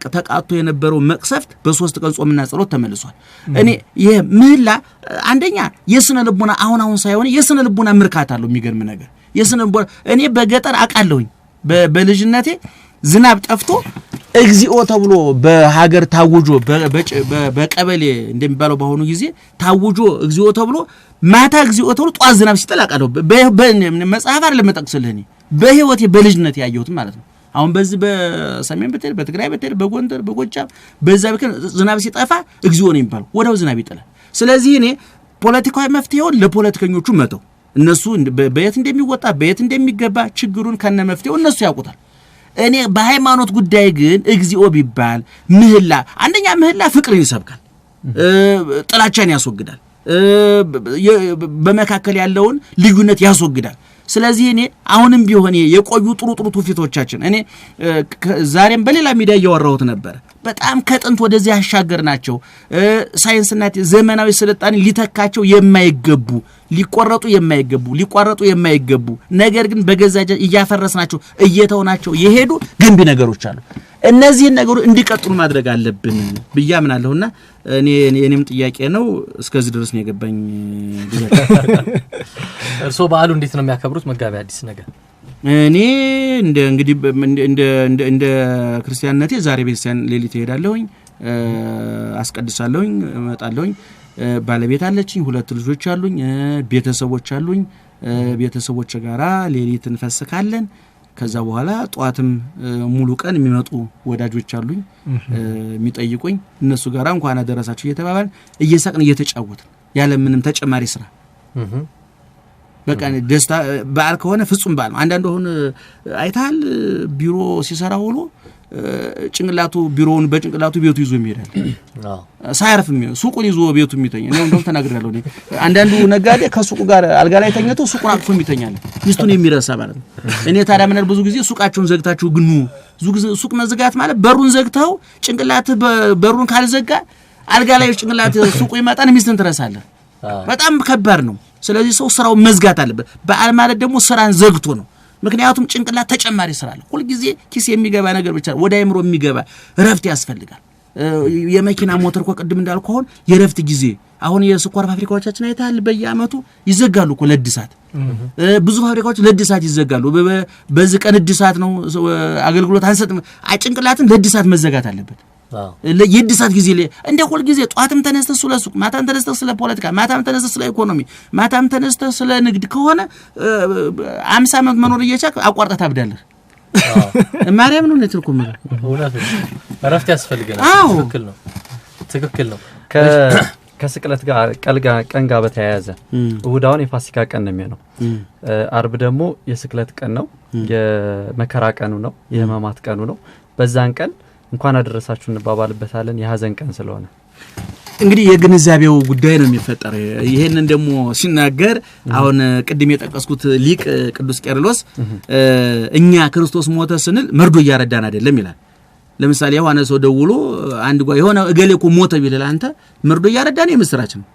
ተቃጥቶ የነበረው መቅሰፍት በ3 ቀን ጾምና ጸሎት ተመልሷል። እኔ ይሄ ምህላ አንደኛ የስነ ልቦና አሁን ሳይሆን የስነ ልቦና ምርካታ አለው። የሚገርም ነገር የስነ ልቦና እኔ በገጠር አቃለሁኝ በልጅነቴ ዝናብ ጠፍቶ እግዚኦ ተብሎ በሀገር ታውጆ በቀበሌ እንደሚባለው በአሁኑ ጊዜ ታውጆ እግዚኦ ተብሎ ማታ እግዚኦ ተብሎ ጧት ዝናብ ሲጠላቃለው በመጽሐፍ አይደለም መጠቅስልህ እኔ በህይወቴ በልጅነት ያየሁት ማለት ነው። አሁን በዚህ በሰሜን በትል በትግራይ በትል በጎንደር በጎጃም በዛ በከን ዝናብ ሲጠፋ እግዚኦ ነው የሚባለው ወዳው ዝናብ ይጥላል። ስለዚህ እኔ ፖለቲካዊ መፍትሄውን ለፖለቲከኞቹ መተው እነሱ በየት እንደሚወጣ በየት እንደሚገባ ችግሩን ከነ መፍትሄው እነሱ ያውቁታል። እኔ በሃይማኖት ጉዳይ ግን እግዚኦ ቢባል ምህላ አንደኛ ምህላ ፍቅርን ይሰብካል፣ ጥላቻን ያስወግዳል፣ በመካከል ያለውን ልዩነት ያስወግዳል። ስለዚህ እኔ አሁንም ቢሆን የቆዩ ጥሩ ትውፊቶቻችን እኔ ዛሬም በሌላ ሚዲያ እያወራሁት ነበር በጣም ከጥንት ወደዚህ ያሻገርናቸው ሳይንስና ዘመናዊ ስልጣኔ ሊተካቸው የማይገቡ ሊቋረጡ የማይገቡ ነገር ግን በገዛጃ እያፈረስናቸው እየተውናቸው የሄዱ ገንቢ ነገሮች አሉ። እነዚህን ነገሮች እንዲቀጥሉ ማድረግ አለብን ብዬ አምናለሁና እኔም ጥያቄ ነው እስከዚህ ድረስ ነው የገባኝ። እርሶ በዓሉ እንዴት ነው የሚያከብሩት መጋቢ አዲስ ነገር? እኔ እንግዲህ እንደ ክርስቲያንነቴ ዛሬ ቤተክርስቲያን ሌሊት እሄዳለሁኝ፣ አስቀድሳለሁኝ፣ እመጣለሁኝ። ባለቤት አለችኝ፣ 2 ልጆች አሉኝ፣ ቤተሰቦች አሉኝ። ቤተሰቦች ጋራ ሌሊት እንፈስካለን። ከዛ በኋላ ጧትም ሙሉ ቀን የሚመጡ ወዳጆች አሉኝ የሚጠይቁኝ እነሱ ጋራ እንኳን አደረሳችሁ እየተባባልን እየሳቅን እየተጫወትን ያለ ምንም ተጨማሪ ስራ በቃ ደስታ በዓል ከሆነ ፍጹም በዓል ነው። አንዳንዱ አሁን አይታል ቢሮ ሲሰራ ሆኖ ጭንቅላቱ ቢሮውን በጭንቅላቱ ቤቱ ይዞ የሚሄዳል ሳይርፍ ሱቁን ይዞ ቤቱ የሚተኛ ነው። እንደውም ተናግሬያለሁ እኔ አንዳንዱ ነጋዴ ከሱቁ ጋር አልጋ ላይ ተኝቶ ሱቁን አቅፎ የሚተኛል ሚስቱን የሚረሳ ማለት ነው። እኔ ታዲያ ምን ብዙ ጊዜ ሱቃቸውን ዘግታችሁ ግኑ ሱቅ መዝጋት ማለት በሩን ዘግተው ጭንቅላት በሩን ካልዘጋ አልጋ ላይ ጭንቅላት ሱቁ ይመጣን ሚስትን ትረሳለህ። በጣም ከባድ ነው። ስለዚህ ሰው ስራው መዝጋት አለበት። በዓል ማለት ደግሞ ስራን ዘግቶ ነው። ምክንያቱም ጭንቅላት ተጨማሪ ስራ አለ። ሁሉ ጊዜ ኪስ የሚገባ ነገር ብቻ ወደ አይምሮ የሚገባ እረፍት ያስፈልጋል። የመኪና ሞተር እኮ ቅድም እንዳልኩ አሁን የእረፍት ጊዜ አሁን የስኳር ፋብሪካዎቻችን አይታል በየአመቱ ይዘጋሉ እኮ ለእድሳት ብዙ ፋብሪካዎች ለእድሳት ይዘጋሉ። በዚህ ቀን እድሳት ነው አገልግሎት አንሰጥም። ጭንቅላትን ለእድሳት መዘጋት አለበት። የእድሳት ጊዜ እንደ ሁሉ ጊዜ ጧትም ተነስተህ ስለ ሱቅ፣ ማታም ተነስተህ ስለ ፖለቲካ፣ ማታም ተነስተህ ስለ ኢኮኖሚ፣ ማታም ተነስተህ ስለ ንግድ ከሆነ 50 ዓመት መኖር እየቻልክ አቋርጠህ ታብዳለህ። ማርያም ነው ነጥልኩ ማለት እውነት ነው። እረፍት ያስፈልገናል። ትክክል ነው። ከስቅለት ጋር ቀን ጋር በተያያዘ እሁድ አሁን የፋሲካ ቀን ነው የሚሆነው። አርብ ደግሞ የስቅለት ቀን ነው፣ የመከራ ቀኑ ነው፣ የህማማት ቀኑ ነው። በዛን ቀን እንኳን አደረሳችሁ እንባባልበታለን የሐዘን ቀን ስለሆነ እንግዲህ የግንዛቤው ጉዳይ ነው የሚፈጠረው። ይሄንን ደግሞ ሲናገር አሁን ቅድም የጠቀስኩት ሊቅ ቅዱስ ቄርሎስ እኛ ክርስቶስ ሞተ ስንል መርዶ እያረዳን አይደለም ይላል። ለምሳሌ የሆነ ሰው ደውሎ አንድ ጓ የሆነ እገሌ እኮ ሞተ ቢልህ አንተ መርዶ እያረዳን የምስራች ነው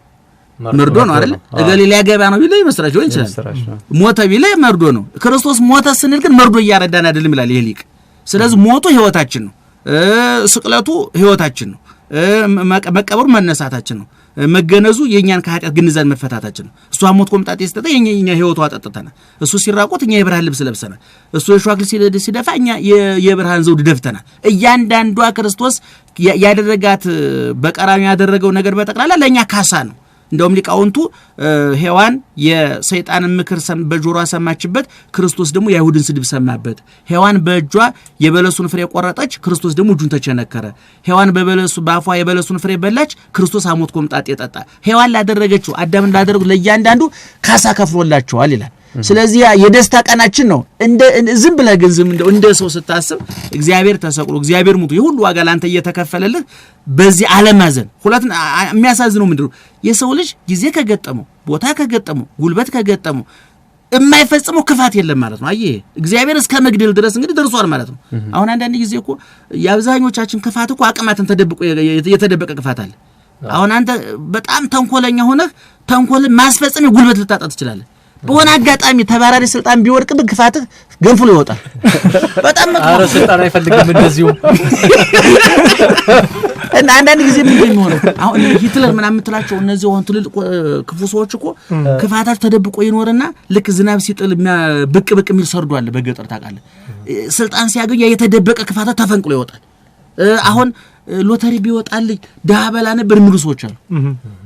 መርዶ ነው አይደል? እገሌ ሊያገባ ነው ቢልህ የምስራች ሆነ ይችላል። ሞተ ቢልህ መርዶ ነው። ክርስቶስ ሞተ ስንል ግን መርዶ እያረዳን አይደለም ይላል ይሄ ሊቅ። ስለዚህ ሞቱ ህይወታችን ነው፣ ስቅለቱ ህይወታችን ነው፣ መቀበሩ መነሳታችን ነው፣ መገነዙ የኛን ከኃጢአት ግንዛን መፈታታችን ነው። እሱ ሞት ቆምጣጤ ሲጠጣ የኛ ህይወቱ አጠጥተና እሱ ሲራቆት እኛ የብርሃን ልብስ ለብሰናል። እሱ የሸዋክል ሲደፋ እኛ የብርሃን ዘውድ ደፍተናል። እያንዳንዷ ክርስቶስ ያደረጋት በቀራንዮ ያደረገው ነገር በጠቅላላ ለኛ ካሳ ነው። እንደውም ሊቃውንቱ ሔዋን የሰይጣንን ምክር በጆሮዋ ሰማችበት፣ ክርስቶስ ደግሞ የአይሁድን ስድብ ሰማበት። ሔዋን በእጇ የበለሱን ፍሬ ቆረጠች፣ ክርስቶስ ደግሞ እጁን ተቸነከረ። ሔዋን በአፏ የበለሱን ፍሬ በላች፣ ክርስቶስ ሐሞት ቆምጣጤ ጠጣ። ሔዋን ላደረገችው አዳም ላደረጉት ለእያንዳንዱ ካሳ ከፍሎላቸዋል ይላል። ስለዚህ የደስታ ቀናችን ነው። ዝም ብለህ ግን እንደ ሰው ስታስብ እግዚአብሔር ተሰቅሎ እግዚአብሔር ሙቱ የሁሉ ዋጋ ላንተ እየተከፈለልህ በዚህ ዓለማዘን ሁለት የሚያሳዝነው ምንድነው? የሰው ልጅ ጊዜ ከገጠመው ቦታ ከገጠመው ጉልበት ከገጠመው የማይፈጽመው ክፋት የለም ማለት ነው። አየህ እግዚአብሔር እስከ መግደል ድረስ እንግዲህ ደርሷል ማለት ነው። አሁን አንዳንድ ጊዜ እኮ የአብዛኞቻችን ክፋት እኮ አቅማትን ተደብቆ የተደበቀ ክፋት አለ። አሁን አንተ በጣም ተንኮለኛ ሆነህ ተንኮልን ማስፈጸም ጉልበት ልታጣ ትችላለህ። በሆነ አጋጣሚ ተባራሪ ስልጣን ቢወርቅብህ ክፋትህ ገንፍሎ ይወጣል። በጣም አረ ስልጣን አይፈልግም እንደዚሁ እና አንዳንድ ጊዜ ምን ይሆናል? አሁን ሂትለር ምናምን የምትላቸው እነዚህ ሆን ትልልቅ ክፉ ሰዎች እኮ ክፋታቸው ተደብቆ ይኖርና ልክ ዝናብ ሲጥል ብቅ የሚል ሰርዶ አለ በገጠር ታውቃለህ። ስልጣን ሲያገኙ የተደበቀ ክፋታቸው ተፈንቅሎ ይወጣል። አሁን ሎተሪ ቢወጣልኝ ደሃ በላ ነበር የሚሉ ሰዎች አሉ።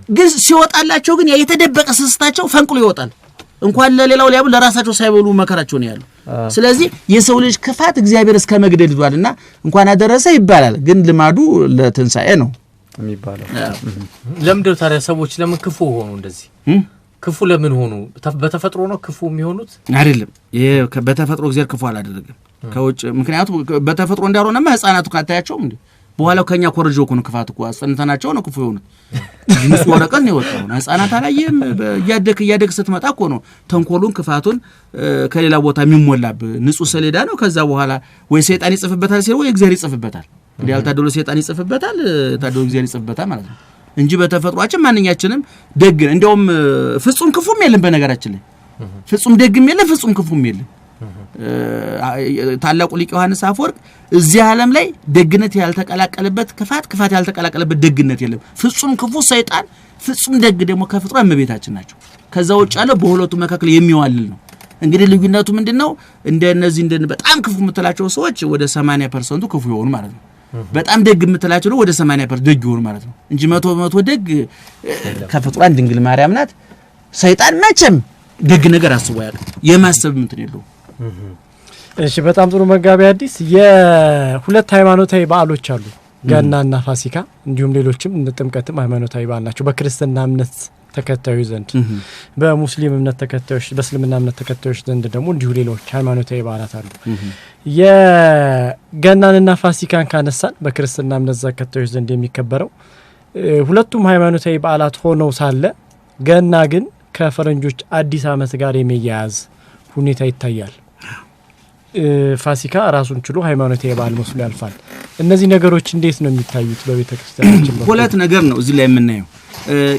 ግን ሲወጣላቸው ግን የተደበቀ ስስታቸው ፈንቅሎ ይወጣል። እንኳን ለሌላው ሊያቡ ለራሳቸው ሳይበሉ መከራቸው ነው ያሉ። ስለዚህ የሰው ልጅ ክፋት እግዚአብሔር እስከ መግደል ይዟልና እንኳን አደረሰ ይባላል። ግን ልማዱ ለትንሳኤ ነው የሚባለው። ለምንድነው ታዲያ ሰዎች ለምን ክፉ ሆኑ? እንደዚህ ክፉ ለምን ሆኑ? በተፈጥሮ ነው ክፉ የሚሆኑት አይደለም። ይሄ በተፈጥሮ እግዚአብሔር ክፉ አላደረገም ከውጭ። ምክንያቱም በተፈጥሮ እንዳልሆነማ ህፃናቱ ካታያቸው እንዴ በኋላው ከኛ ኮረጆ እኮ ነው ክፋት እኮ አስጠንተናቸው ነው ክፉ የሆኑት። ጅንስ ወረቀት ነው የወጣው። ህፃናት አላየም? እያደግ ስትመጣ እኮ ነው ተንኮሉን ክፋቱን ከሌላ ቦታ የሚሞላብ ንጹህ ሰሌዳ ነው። ከዛ በኋላ ወይ ሰይጣን ይጽፍበታል ሲል ወይ እግዚአብሔር ይጽፍበታል። እንግዲህ ያልታደሉ ሰይጣን ይጽፍበታል፣ ታደሉ እግዚአብሔር ይጽፍበታል ማለት ነው እንጂ በተፈጥሯችን ማንኛችንም ደግ እንደውም ፍጹም ክፉም የለም። በነገራችን ላይ ፍጹም ደግም የለም፣ ፍጹም ክፉም የለም። ታላቁ ሊቅ ዮሐንስ አፈወርቅ እዚህ ዓለም ላይ ደግነት ያልተቀላቀለበት ክፋት ያልተቀላቀለበት ደግነት የለም። ፍጹም ክፉ ሰይጣን፣ ፍጹም ደግ ደግሞ ከፍጥሮ እመቤታችን ናቸው። ከዛ ውጭ ያለው በሁለቱ መካከል የሚዋልል ነው። እንግዲህ ልዩነቱ ምንድነው? እንደነዚህ በጣም ክፉ የምትላቸው ሰዎች ወደ 80% ክፉ ይሆኑ ማለት ነው። በጣም ደግ የምትላቸው ነው ወደ 80% ደግ ይሆኑ ማለት ነው እንጂ 100% ደግ ከፍጥሯን ድንግል ማርያም ናት። ሰይጣን መቼም ደግ ነገር አስቦ ያውቅ የማሰብ እንትን የለው። እሺ በጣም ጥሩ መጋቢ አዲስ። የሁለት ሃይማኖታዊ በዓሎች አሉ፣ ገናና ፋሲካ፣ እንዲሁም ሌሎችም እንደ ጥምቀትም ሃይማኖታዊ በዓል ናቸው በክርስትና እምነት ተከታዮች ዘንድ። በሙስሊም እምነት ተከታዮች፣ በእስልምና እምነት ተከታዮች ዘንድ ደግሞ እንዲሁ ሌሎች ሃይማኖታዊ በዓላት አሉ። የገናንና ፋሲካን ካነሳን በክርስትና እምነት ተከታዮች ዘንድ የሚከበረው ሁለቱም ሃይማኖታዊ በዓላት ሆነው ሳለ ገና ግን ከፈረንጆች አዲስ ዓመት ጋር የሚያያዝ ሁኔታ ይታያል። ፋሲካ ራሱን ችሎ ሃይማኖታዊ በዓል መስሎ ያልፋል። እነዚህ ነገሮች እንዴት ነው የሚታዩት በቤተክርስቲያናችን? ሁለት ነገር ነው እዚህ ላይ የምናየው።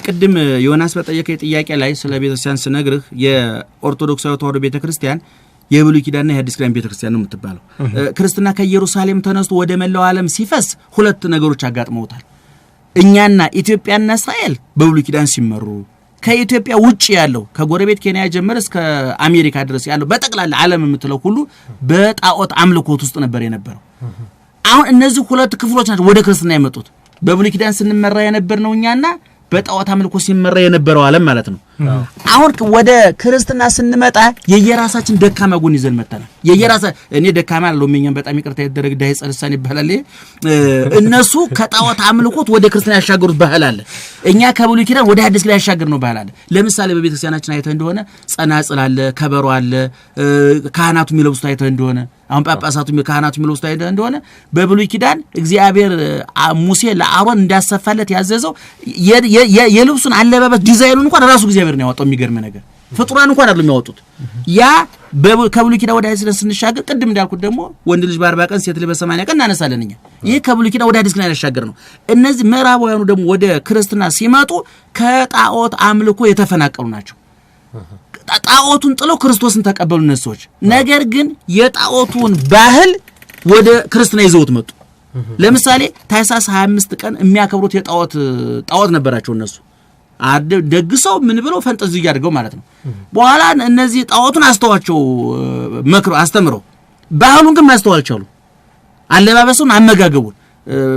ቅድም ዮናስ በጠየቀኝ ጥያቄ ላይ ስለ ቤተክርስቲያን ስነግርህ የኦርቶዶክሳዊ ተዋሕዶ ቤተክርስቲያን የብሉይ ኪዳንና የሐዲስ ኪዳን ቤተክርስቲያን ነው የምትባለው። ክርስትና ከኢየሩሳሌም ተነስቶ ወደ መላው ዓለም ሲፈስ ሁለት ነገሮች አጋጥመውታል። እኛና ኢትዮጵያና እስራኤል በብሉይ ኪዳን ሲመሩ፣ ከኢትዮጵያ ውጪ ያለው ከጎረቤት ኬንያ ጀምሮ እስከ አሜሪካ ድረስ ያለው በጠቅላላ ዓለም የምትለው ሁሉ በጣዖት አምልኮት ውስጥ ነበር የነበረው። አሁን እነዚህ ሁለት ክፍሎች ናቸው ወደ ክርስትና የመጡት። በብሉይ ኪዳን ስንመራ የነበር ነው እኛና በጣዖት አምልኮ ሲመራ የነበረው ዓለም ማለት ነው። አሁን ወደ ክርስትና ስንመጣ የየራሳችን ደካማ ጎን ይዘን መጣናል። እኔ ደካማ አይደለሁም፣ እኛም በጣም ይቅርታ ይደረግ ዳይ ጸልሳን ይባላል። እነሱ ከጣዖት አምልኮት ወደ ክርስትና ያሻገሩት ባህል አለ። እኛ ከብሉይ ኪዳን ወደ ሐዲስ ኪዳን ያሻገርነው ባህል አለ። ለምሳሌ በቤተክርስቲያናችን አይተህ እንደሆነ ጸናጽል አለ፣ ከበሮ አለ፣ ካህናቱ የሚለብሱት አይተህ እንደሆነ አሁን ጳጳሳቱ ካህናቱ የሚለብሱት አይተህ እንደሆነ በብሉይ ኪዳን እግዚአብሔር ሙሴ ለአሮን እንዳሰፋለት ያዘዘው የልብሱን አለባበስ ዲዛይኑን እንኳን ራሱ እግዚአብሔር ነው ያወጣው። የሚገርም ነገር ፍጡራን እንኳን አይደለም ያወጡት። ያ ከብሉይ ኪዳን ወደ ሐዲስ ኪዳን ስንሻገር ቅድም እንዳልኩት ደግሞ ወንድ ልጅ በ40 ቀን ሴት ልጅ በ80 ቀን እናነሳለን እኛ። ይሄ ከብሉይ ኪዳን ወደ ሐዲስ ኪዳን ያሻገር ነው። እነዚህ ምዕራባውያኑ ደግሞ ወደ ክርስትና ሲመጡ ከጣዖት አምልኮ የተፈናቀሉ ናቸው። ጣዖቱን ጥለው ክርስቶስን ተቀበሉ እነሱ ሰዎች። ነገር ግን የጣዖቱን ባህል ወደ ክርስትና ይዘውት መጡ። ለምሳሌ ታኅሳስ 25 ቀን የሚያከብሩት ጣዖት ነበራቸው እነሱ ደግሰው ምን ብለው ፈንጠዝያ ያድርገው ማለት ነው። በኋላ እነዚህ ጣዖቱን አስተዋቸው አስተምረው ባህሉን ግን ማስተዋል ቻሉ። አለባበሱን፣ አመጋገቡን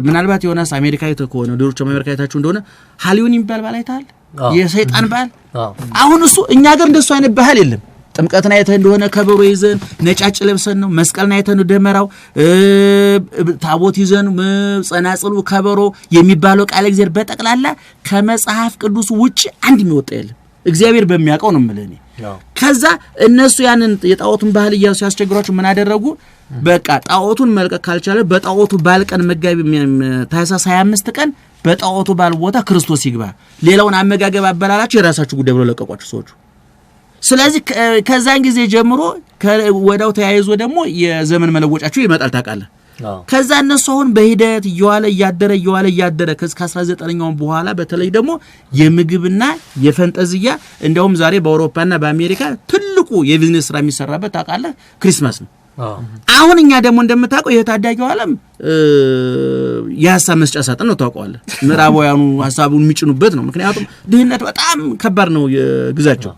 ምናልባት ዮናስ አሜሪካ አይተህ ከሆነ ሌሎች አሜሪካ አይታችሁ እንደሆነ ሃሊውን ይባል ባላይታል የሰይጣን ባህል። አሁን እሱ እኛ ጋር እንደሱ አይነት ባህል የለም። ጥምቀትን አይተህ እንደሆነ ከበሮ ይዘን ነጫጭ ለብሰን ነው። መስቀልን አይተህ ነው ደመራው፣ ታቦት ይዘን ጸናጽሉ፣ ከበሮ የሚባለው ቃል እግዚአብሔር በጠቅላላ ከመጽሐፍ ቅዱስ ውጪ አንድ የሚወጣ የለም። እግዚአብሔር በሚያውቀው ነው የምልህ እኔ። ከዛ እነሱ ያንን የጣዖቱን ባህል እያሉ ሲያስቸግሯቸው ምን አደረጉ? በቃ ጣዖቱን መልቀቅ ካልቻለ በጣዖቱ ባል ቀን ታኅሳስ 25 ቀን በጣዖቱ ባል ቦታ ክርስቶስ ይግባ፣ ሌላውን አመጋገብ አበላላቸው የራሳችሁ ጉዳይ ብለው ለቀቋቸው ሰዎቹ። ስለዚህ ከዛን ጊዜ ጀምሮ ወዳው ተያይዞ ደግሞ የዘመን መለወጫቸው ይመጣል ታውቃለህ። ከዛ እነሱ አሁን በሂደት እየዋለ እያደረ ከ19ኛው በኋላ በተለይ ደግሞ የምግብና የፈንጠዝያ እንደውም ዛሬ በአውሮፓና በአሜሪካ ትልቁ የቢዝነስ ስራ የሚሰራበት ታውቃለህ ክሪስማስ ነው። አሁን እኛ ደግሞ እንደምታውቀው የታዳጊው ዓለም የሐሳብ መስጫ ሳጥን ነው ታውቀዋለህ። ምዕራባውያኑ ሐሳቡን የሚጭኑበት ነው። ምክንያቱም ድህነት በጣም ከባድ ነው ግዛቸው።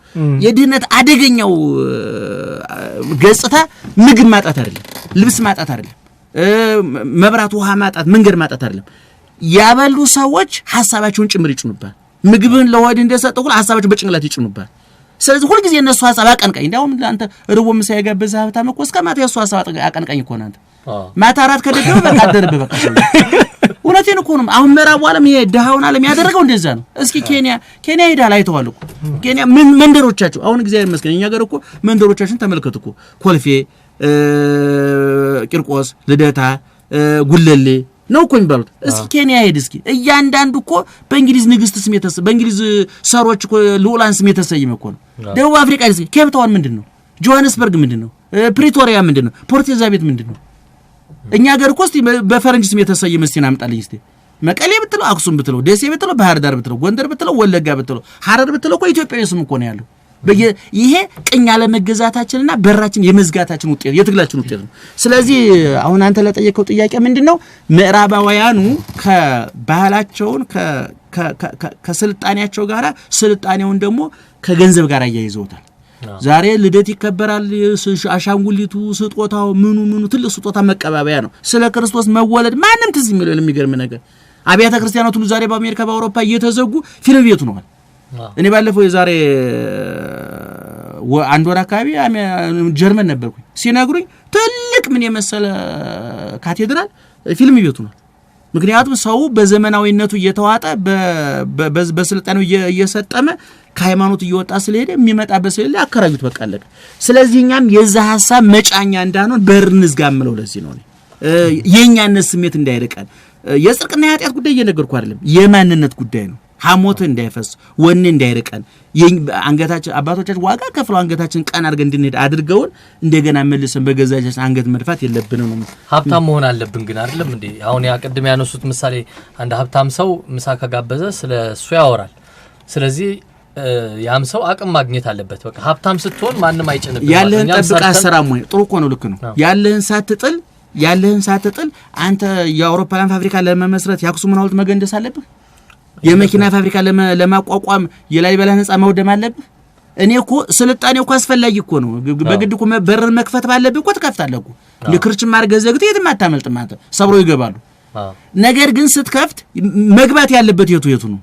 የድህነት አደገኛው ገጽታ ምግብ ማጣት አይደለም፣ ልብስ ማጣት አይደለም፣ መብራት ውሃ ማጣት፣ መንገድ ማጣት አይደለም። ያበሉ ሰዎች ሐሳባቸውን ጭምር ይጭኑባል። ምግብን ለሆድ እንደሰጠ ሁሉ ሐሳባቸውን በጭንቅላት ይጭኑባል። ስለዚህ ሁሉ ጊዜ እነሱ ሐሳብ አቀንቀኝ እንዳውም አንተ ርቦ ምሳ የጋበዘ ሀብታም እኮ እስከ ማታ የሱ ሐሳብ አቀንቀኝ እኮ ነው። አንተ ማታ አራት ከደገመ በቃ አደረበ በቃ። እውነቴን እኮ ነው። አሁን ምዕራቡ ዓለም ይሄ ድሃውን ዓለም ያደረገው እንደዛ ነው። እስኪ ኬንያ ሄዳል አይተዋል እኮ ኬንያ መንደሮቻቸው። አሁን እግዚአብሔር ይመስገን እኛ ጋር እኮ መንደሮቻችን ተመልከቱ እኮ ኮልፌ፣ ቂርቆስ፣ ልደታ፣ ጉለሌ ነው እኮ የሚባሉት። እስኪ ኬንያ ሄድ እስኪ እያንዳንዱ እኮ በእንግሊዝ ንግስት ስም በእንግሊዝ ሰሮች እኮ ልዑላን ስም የተሰየመ እኮ ነው። ደቡብ አፍሪካ እስኪ ኬፕ ታውን ምንድነው? ጆሃንስበርግ ምንድነው? ፕሪቶሪያ ምንድነው? ፖርት ኤልዛቤት ምንድነው? እኛ ሀገር እኮ እስቲ በፈረንጅ ስም የተሰየመ እስቲ አምጣልኝ እስቲ። መቀሌ ብትለው፣ አክሱም ብትለው፣ ደሴ ብትለው፣ ባህር ዳር ብትለው፣ ጎንደር ብትለው፣ ወለጋ ብትለው፣ ሐረር ብትለው እኮ ኢትዮጵያዊ ስም እኮ ነው ያለው። ይሄ ቅኝ ያለመገዛታችንና በራችን የመዝጋታችን ውጤት የትግላችን ውጤት ነው። ስለዚህ አሁን አንተ ለጠየቀው ጥያቄ ምንድነው ምዕራባውያኑ ከባህላቸውን ከስልጣኔያቸው ጋራ ስልጣኔውን ደግሞ ከገንዘብ ጋር አያይዘውታል። ዛሬ ልደት ይከበራል። አሻንጉሊቱ፣ ስጦታው፣ ምኑ ትልቅ ስጦታ መቀባበያ ነው። ስለ ክርስቶስ መወለድ ማንም ትዝ የሚለው የሚገርም ነገር አብያተ ክርስቲያናት ሁሉ ዛሬ በአሜሪካ በአውሮፓ እየተዘጉ ፊልም ቤቱ ነው። እኔ ባለፈው የዛሬ አንድ ወር አካባቢ ጀርመን ነበርኩኝ። ሲነግሩኝ ትልቅ ምን የመሰለ ካቴድራል ፊልም ቤቱ ነው። ምክንያቱም ሰው በዘመናዊነቱ እየተዋጠ በስልጣኔው እየሰጠመ ከሃይማኖት እየወጣ ስለሄደ የሚመጣበት ስለሌለ አከራዩት በቃ አለቀ። ስለዚህ እኛም የዛ ሐሳብ መጫኛ እንዳንሆን በር እንዝጋምለው ለዚህ ነው የኛነት ስሜት እንዳይርቀን። የጽድቅና የኃጢአት ጉዳይ እየነገርኩ አይደለም፣ የማንነት ጉዳይ ነው። ሐሞት እንዳይፈስ ወኔ እንዳይርቀን አንገታችን አባቶቻችን ዋጋ ከፍለው አንገታችን ቀን አድርገን እንድንሄድ አድርገውን እንደገና መልሰን በገዛችን አንገት መድፋት የለብንም ነው። ሀብታም መሆን አለብን ግን አይደለም እንዴ? አሁን ያ ቅድም ያነሱት ምሳሌ አንድ ሀብታም ሰው ምሳ ከጋበዘ ስለሱ ያወራል። ስለዚህ ያም ሰው አቅም ማግኘት አለበት በቃ ሀብታም ስትሆን ማንንም አይጭንብህ ያለህን ጠብቀህ አሰራም ወይ ጥሩ እኮ ነው ልክ ነው ያለህን ሳትጥል አንተ የአውሮፕላን ፋብሪካ ለመመስረት የአክሱምን ሐውልት መገንደስ አለብህ የመኪና ፋብሪካ ለማቋቋም የላሊበላ ህንጻ መውደም አለብህ እኔ እኮ ስልጣኔ እኮ አስፈላጊ እኮ ነው በግድ እኮ በር መክፈት ባለብህ እኮ ትከፍታለህ እኮ ለክርችም ማርገ ዘግተህ የትም አታመልጥም አንተ ሰብሮ ይገባሉ ነገር ግን ስትከፍት መግባት ያለበት የቱ ነው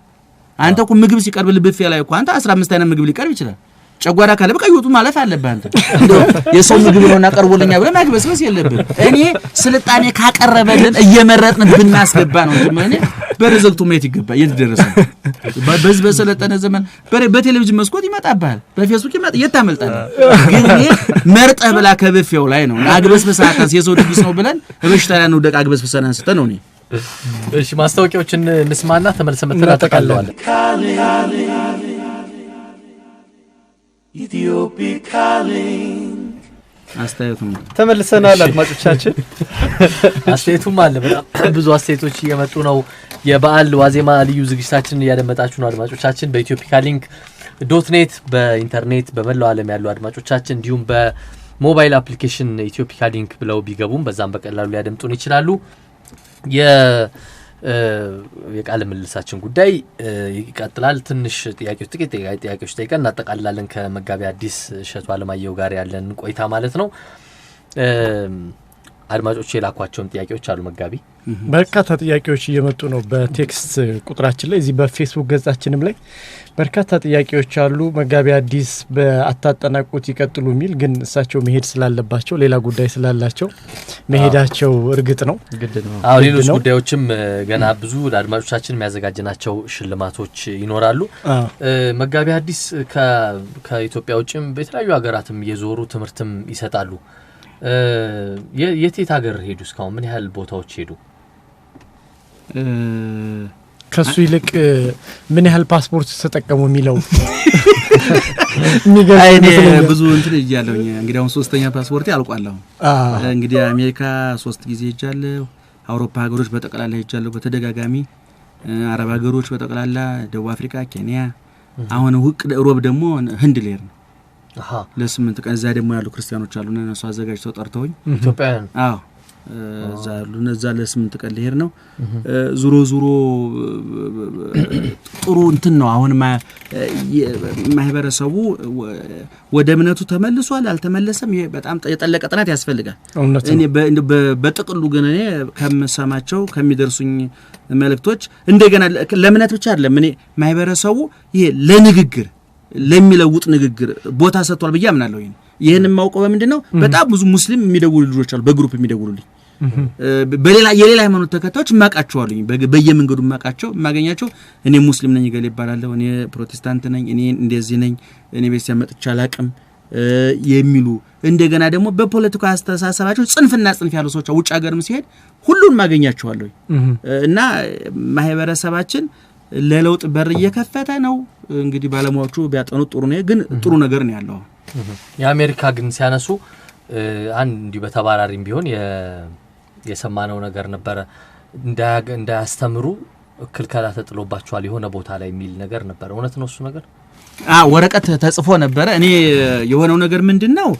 አንተ እኮ ምግብ ሲቀርብልህ ብፌ ላይ እኮ አንተ 15 አይነት ምግብ ሊቀርብ ይችላል ጨጓራ ካለ በቃ ይወጡ ማለት አለበት አንተ የሰው ምግብ ነውና ቀርቦልኛ ብለህ ማግበስበስ የለብህ እኔ ስልጣኔ ካቀረበልን እየመረጥን ብናስገባ ነው እንጂ በረዘግቱ ማየት ይገባ የደረሰ በዚህ በሰለጠነ ዘመን በቴሌቪዥን መስኮት ይመጣባል በፌስቡክ ይመጣ የታመልጣል ግን እኔ መርጠህ ብላ ከብፌው ላይ ነው አግበስበስ አካስ የሰው ድግስ ነው ብለን በሽታ ላይ ነው ደቅ አግበስበሰን አንስተ ነው እኔ እሺ ማስታወቂያዎችን እንስማና ተመልሰን እናጠቃለዋለን Ethiopic calling አስተያየቱም ተመልሰናል አድማጮቻችን አስተያየቱም አለ በጣም ብዙ አስተያየቶች እየመጡ ነው የበዓል ዋዜማ ልዩ ዝግጅታችንን እያደመጣችሁ ነው አድማጮቻችን በethiopicaling.net በኢንተርኔት በመላው ዓለም ያሉ አድማጮቻችን እንዲሁም በሞባይል አፕሊኬሽን ኢትዮፒካሊንክ ብለው ቢገቡም በዛም በቀላሉ ሊያደምጡን ይችላሉ የቃለ ምልልሳችን ጉዳይ ይቀጥላል ትንሽ ጥቂት ጥያቄዎች ጠይቀን እናጠቃልላለን ከመጋቢ አዲስ እሸቱ አለማየሁ ጋር ያለን ቆይታ ማለት ነው አድማጮች የላኳቸውን ጥያቄዎች አሉ መጋቢ በርካታ ጥያቄዎች እየመጡ ነው በቴክስት ቁጥራችን ላይ እዚህ በፌስቡክ ገጻችንም ላይ በርካታ ጥያቄዎች አሉ መጋቢ አዲስ በአታጠናቁት ይቀጥሉ የሚል ግን እሳቸው መሄድ ስላለባቸው ሌላ ጉዳይ ስላላቸው መሄዳቸው እርግጥ ነው ግድ ነው አዎ ሌሎች ጉዳዮችም ገና ብዙ ለአድማጮቻችን የሚያዘጋጅናቸው ሽልማቶች ይኖራሉ መጋቢ አዲስ ከኢትዮጵያ ውጭም በተለያዩ ሀገራትም እየዞሩ ትምህርትም ይሰጣሉ የት ሀገር ሄዱ እስካሁን ምን ያህል ቦታዎች ሄዱ ከሱ ይልቅ ምን ያህል ፓስፖርት ተጠቀሙ የሚለው አይኔ ብዙ እንትን ይያለውኝ እንግዲህ አሁን ሶስተኛ ፓስፖርት ያልቋለሁ እንግዲህ አሜሪካ 3 ጊዜ ሄጃለሁ አውሮፓ ሀገሮች በጠቅላላ ሄጃለሁ በተደጋጋሚ አረብ ሀገሮች በጠቅላላ ደቡብ አፍሪካ ኬንያ አሁን ሮብ ደግሞ ህንድ ሌር ነው ለስምንት ቀን እዛ ደግሞ ያሉ ክርስቲያኖች አሉና እነሱ አዘጋጅተው ጠርተውኝ ኢትዮጵያውያን አዎ እዛ ለስምንት ቀን ሊሄድ ነው ዙሮ ጥሩ እንትን ነው አሁን ማህበረሰቡ ወደ እምነቱ ተመልሷል አልተመለሰም ይሄ በጣም የጠለቀ ጥናት ያስፈልጋል እኔ በጥቅሉ ግን እኔ ከመሰማቸው ከሚደርሱኝ መልእክቶች እንደገና ለእምነት ብቻ አይደለም እኔ ማህበረሰቡ ይሄ ለንግግር ለሚለውጥ ንግግር ቦታ ሰጥቷል በያ ምናለው ይሄንን ማውቀው በመንደነው በጣም ብዙ ሙስሊም የሚደውሉ ልጆች አሉ በግሩፕ የሚደውሉልኝ የሌላ ሃይማኖት ተከታዮች ማቃቸዋለኝ በየመንገዱ ማቃቸው ማገኛቸው እኔ ሙስሊም ነኝ ገለ ይባላልው እኔ ፕሮቴስታንት ነኝ እኔ እንደዚህ ነኝ እኔ ቤተሰብ መጥቻ አላቅም የሚሉ እንደገና ደግሞ በፖለቲካ አስተሳሰባቸው ጽንፍ ያሉ ሰዎች ውጭ ሀገርም ሲሄድ ሁሉን ማገኛቸዋለሁ እና ማህበረሰባችን ለለውጥ በር እየከፈተ ነው እንግዲህ ባለሙያዎቹ ቢያጠኑ ጥሩ ነው ግን ጥሩ ነገር ነው ያለው የአሜሪካ ግን ሲያነሱ አንድ እንዲህ በተባራሪም ቢሆን የሰማነው ነገር ነበር እንዳያስተምሩ ክልከላ ተጥሎባቸዋል የሆነ ቦታ ላይ የሚል ነገር ነበር እውነት ነው እሱ ነገር ወረቀት ተጽፎ ነበር እኔ የሆነው ነገር ምንድነው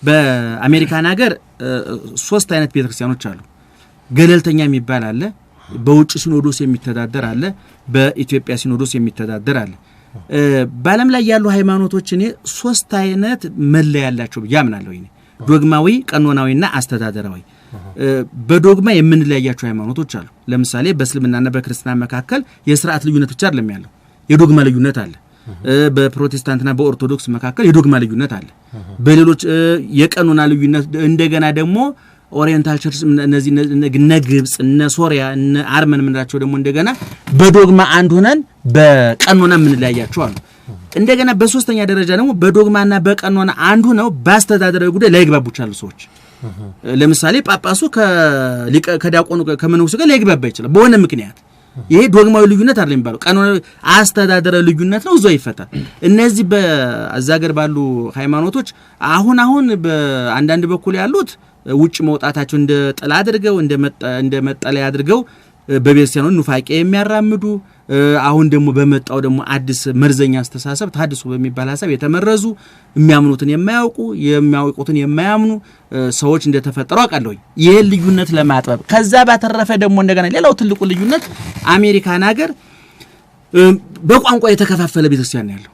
በአሜሪካን ሀገር 3 አይነት ቤተክርስቲያኖች አሉ ገለልተኛ የሚባል አለ በውጭ ሲኖዶስ የሚተዳደር አለ በኢትዮጵያ ሲኖዶስ የሚተዳደር አለ በአለም ላይ ያሉ ሃይማኖቶች እኔ 3 አይነት መለያ ያላቸው ያምናለሁ እኔ ዶግማዊ ቀኖናዊና አስተዳደራዊ በዶግማ የምንለያያቸው ሃይማኖቶች አሉ ለምሳሌ በእስልምናና በክርስቲና መካከል የሥርዓት ልዩነት ብቻ አይደለም ያለው የዶግማ ልዩነት አለ በፕሮቴስታንትና በኦርቶዶክስ መካከል የዶግማ ልዩነት አለ በሌሎች የቀኖና ልዩነት እንደገና ደግሞ ኦሪየንታል ቸርች እነዚህ ግብጽ እነ ሶሪያ እነ አርመን ምንላቸው ደግሞ እንደገና በዶግማ አንድ ሆነን በቀኖና ምንለያያቸው አሉ እንደገና በሶስተኛ ደረጃ ደግሞ በዶግማና በቀኖና አንዱ ነው ባስተዳደራዊ ጉዳይ ላይግባቡ ይችላሉ ሰዎች ለምሳሌ ጳጳሱ ከዲያቆኑ ከመነኩሴ ጋር ላይግባባ ይችላል በሆነ ምክንያት ይሄ ዶግማዊ ልዩነት አይደለም የሚባለው ቀኖና አስተዳደራዊ ልዩነት ነው እዛው ይፈታል እነዚህ በአዛገር ባሉ ሃይማኖቶች አሁን በአንዳንድ በኩል ያሉት ውጭ መውጣታቸው እንደ ጥላ አድርገው እንደ መጠለያ አድርገው በቤተክርስቲያኑ ኑፋቄ የሚያራምዱ አሁን ደግሞ በመጣው ደግሞ አዲስ መርዘኛ አስተሳሰብ ታድሶ በሚባል ሐሳብ የተመረዙ የሚያምኑትን የማያውቁ የሚያውቁትን የማያምኑ ሰዎች እንደተፈጠሩ አውቃለሁ። ይሄ ልዩነት ለማጥበብ ከዛ ባተረፈ ደግሞ እንደገና ሌላው ትልቁ ልዩነት አሜሪካን ሀገር በቋንቋ የተከፋፈለ ቤተክርስቲያን ያለው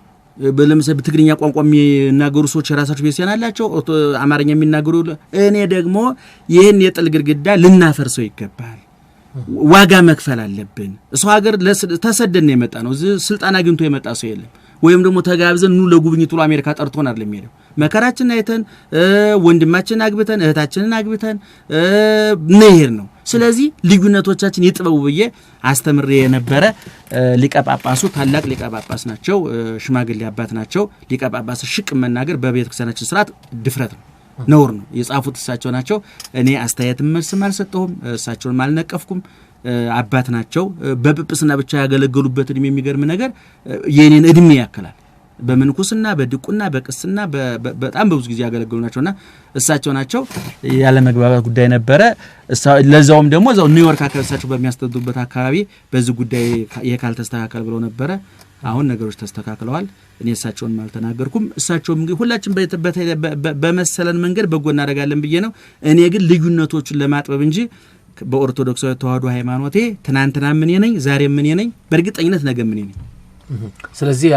ለምሳሌ በትግርኛ ቋንቋ የሚናገሩ ሰዎች የራሳቸው ቤተክርስቲያን አላቸው፣ አማርኛ የሚናገሩ። እኔ ደግሞ ይሄን የጥል ግድግዳ ልናፈርሰው ይገባል፣ ዋጋ መክፈል አለብን። እሱ ሀገር ተሰደን ነው የመጣ ነው። ስልጣን አግኝቶ የመጣ ሰው የለም። ወይም ደግሞ ተጋብዘን ኑ ለጉብኝት ብሎ አሜሪካ ጠርቶን አይደለም የሚሄደው። መከራችንን አይተን ወንድማችንን አግብተን እህታችንን አግብተን ነይር ነው። ስለዚህ ልዩነቶቻችን ይጥበቡ ብዬ አስተምሬ የነበረ ሊቀ ጳጳሱ ታላቅ ሊቀ ጳጳስ ናቸው። ሽማግሌ አባት ናቸው። ሊቀ ጳጳስ ሽቅ መናገር በቤተ ክርስቲያናችን ስርዓት ድፍረት ነው፣ ነውር ነው። የጻፉት እሳቸው ናቸው። እኔ አስተያየትም መልስም አልሰጠሁም፣ እሳቸውን አልነቀፍኩም። አባት ናቸው። በጵጵስና ብቻ ያገለገሉበት እድሜ የሚገርም ነገር የኔን እድሜ ያከላል። በምንኩስና በድቁና በቅስና በጣም በብዙ ጊዜ ያገለገሉ ናቸውና እሳቸው ናቸው። ያለ መግባባት ጉዳይ ነበረ። ለዛውም ደግሞ እዛው ኒውዮርክ አካባቢ እሳቸው በሚያስተዳድሩበት አካባቢ በዚህ ጉዳይ የካል ተስተካከል ብለው ነበረ። አሁን ነገሮች ተስተካክለዋል። እኔ እሳቸውን አልተናገርኩም። እሳቸውም እንግዲህ ሁላችን በመሰለን መንገድ በጎ እናደርጋለን ብዬ ነው። እኔ ግን ልዩነቶቹን ለማጥበብ እንጂ በኦርቶዶክሳዊ ተዋህዶ ሃይማኖቴ ትናንትና ምን ነኝ፣ ዛሬ ምን ነኝ፣ በእርግጠኝነት ነገ ምን ነኝ። ስለዚህ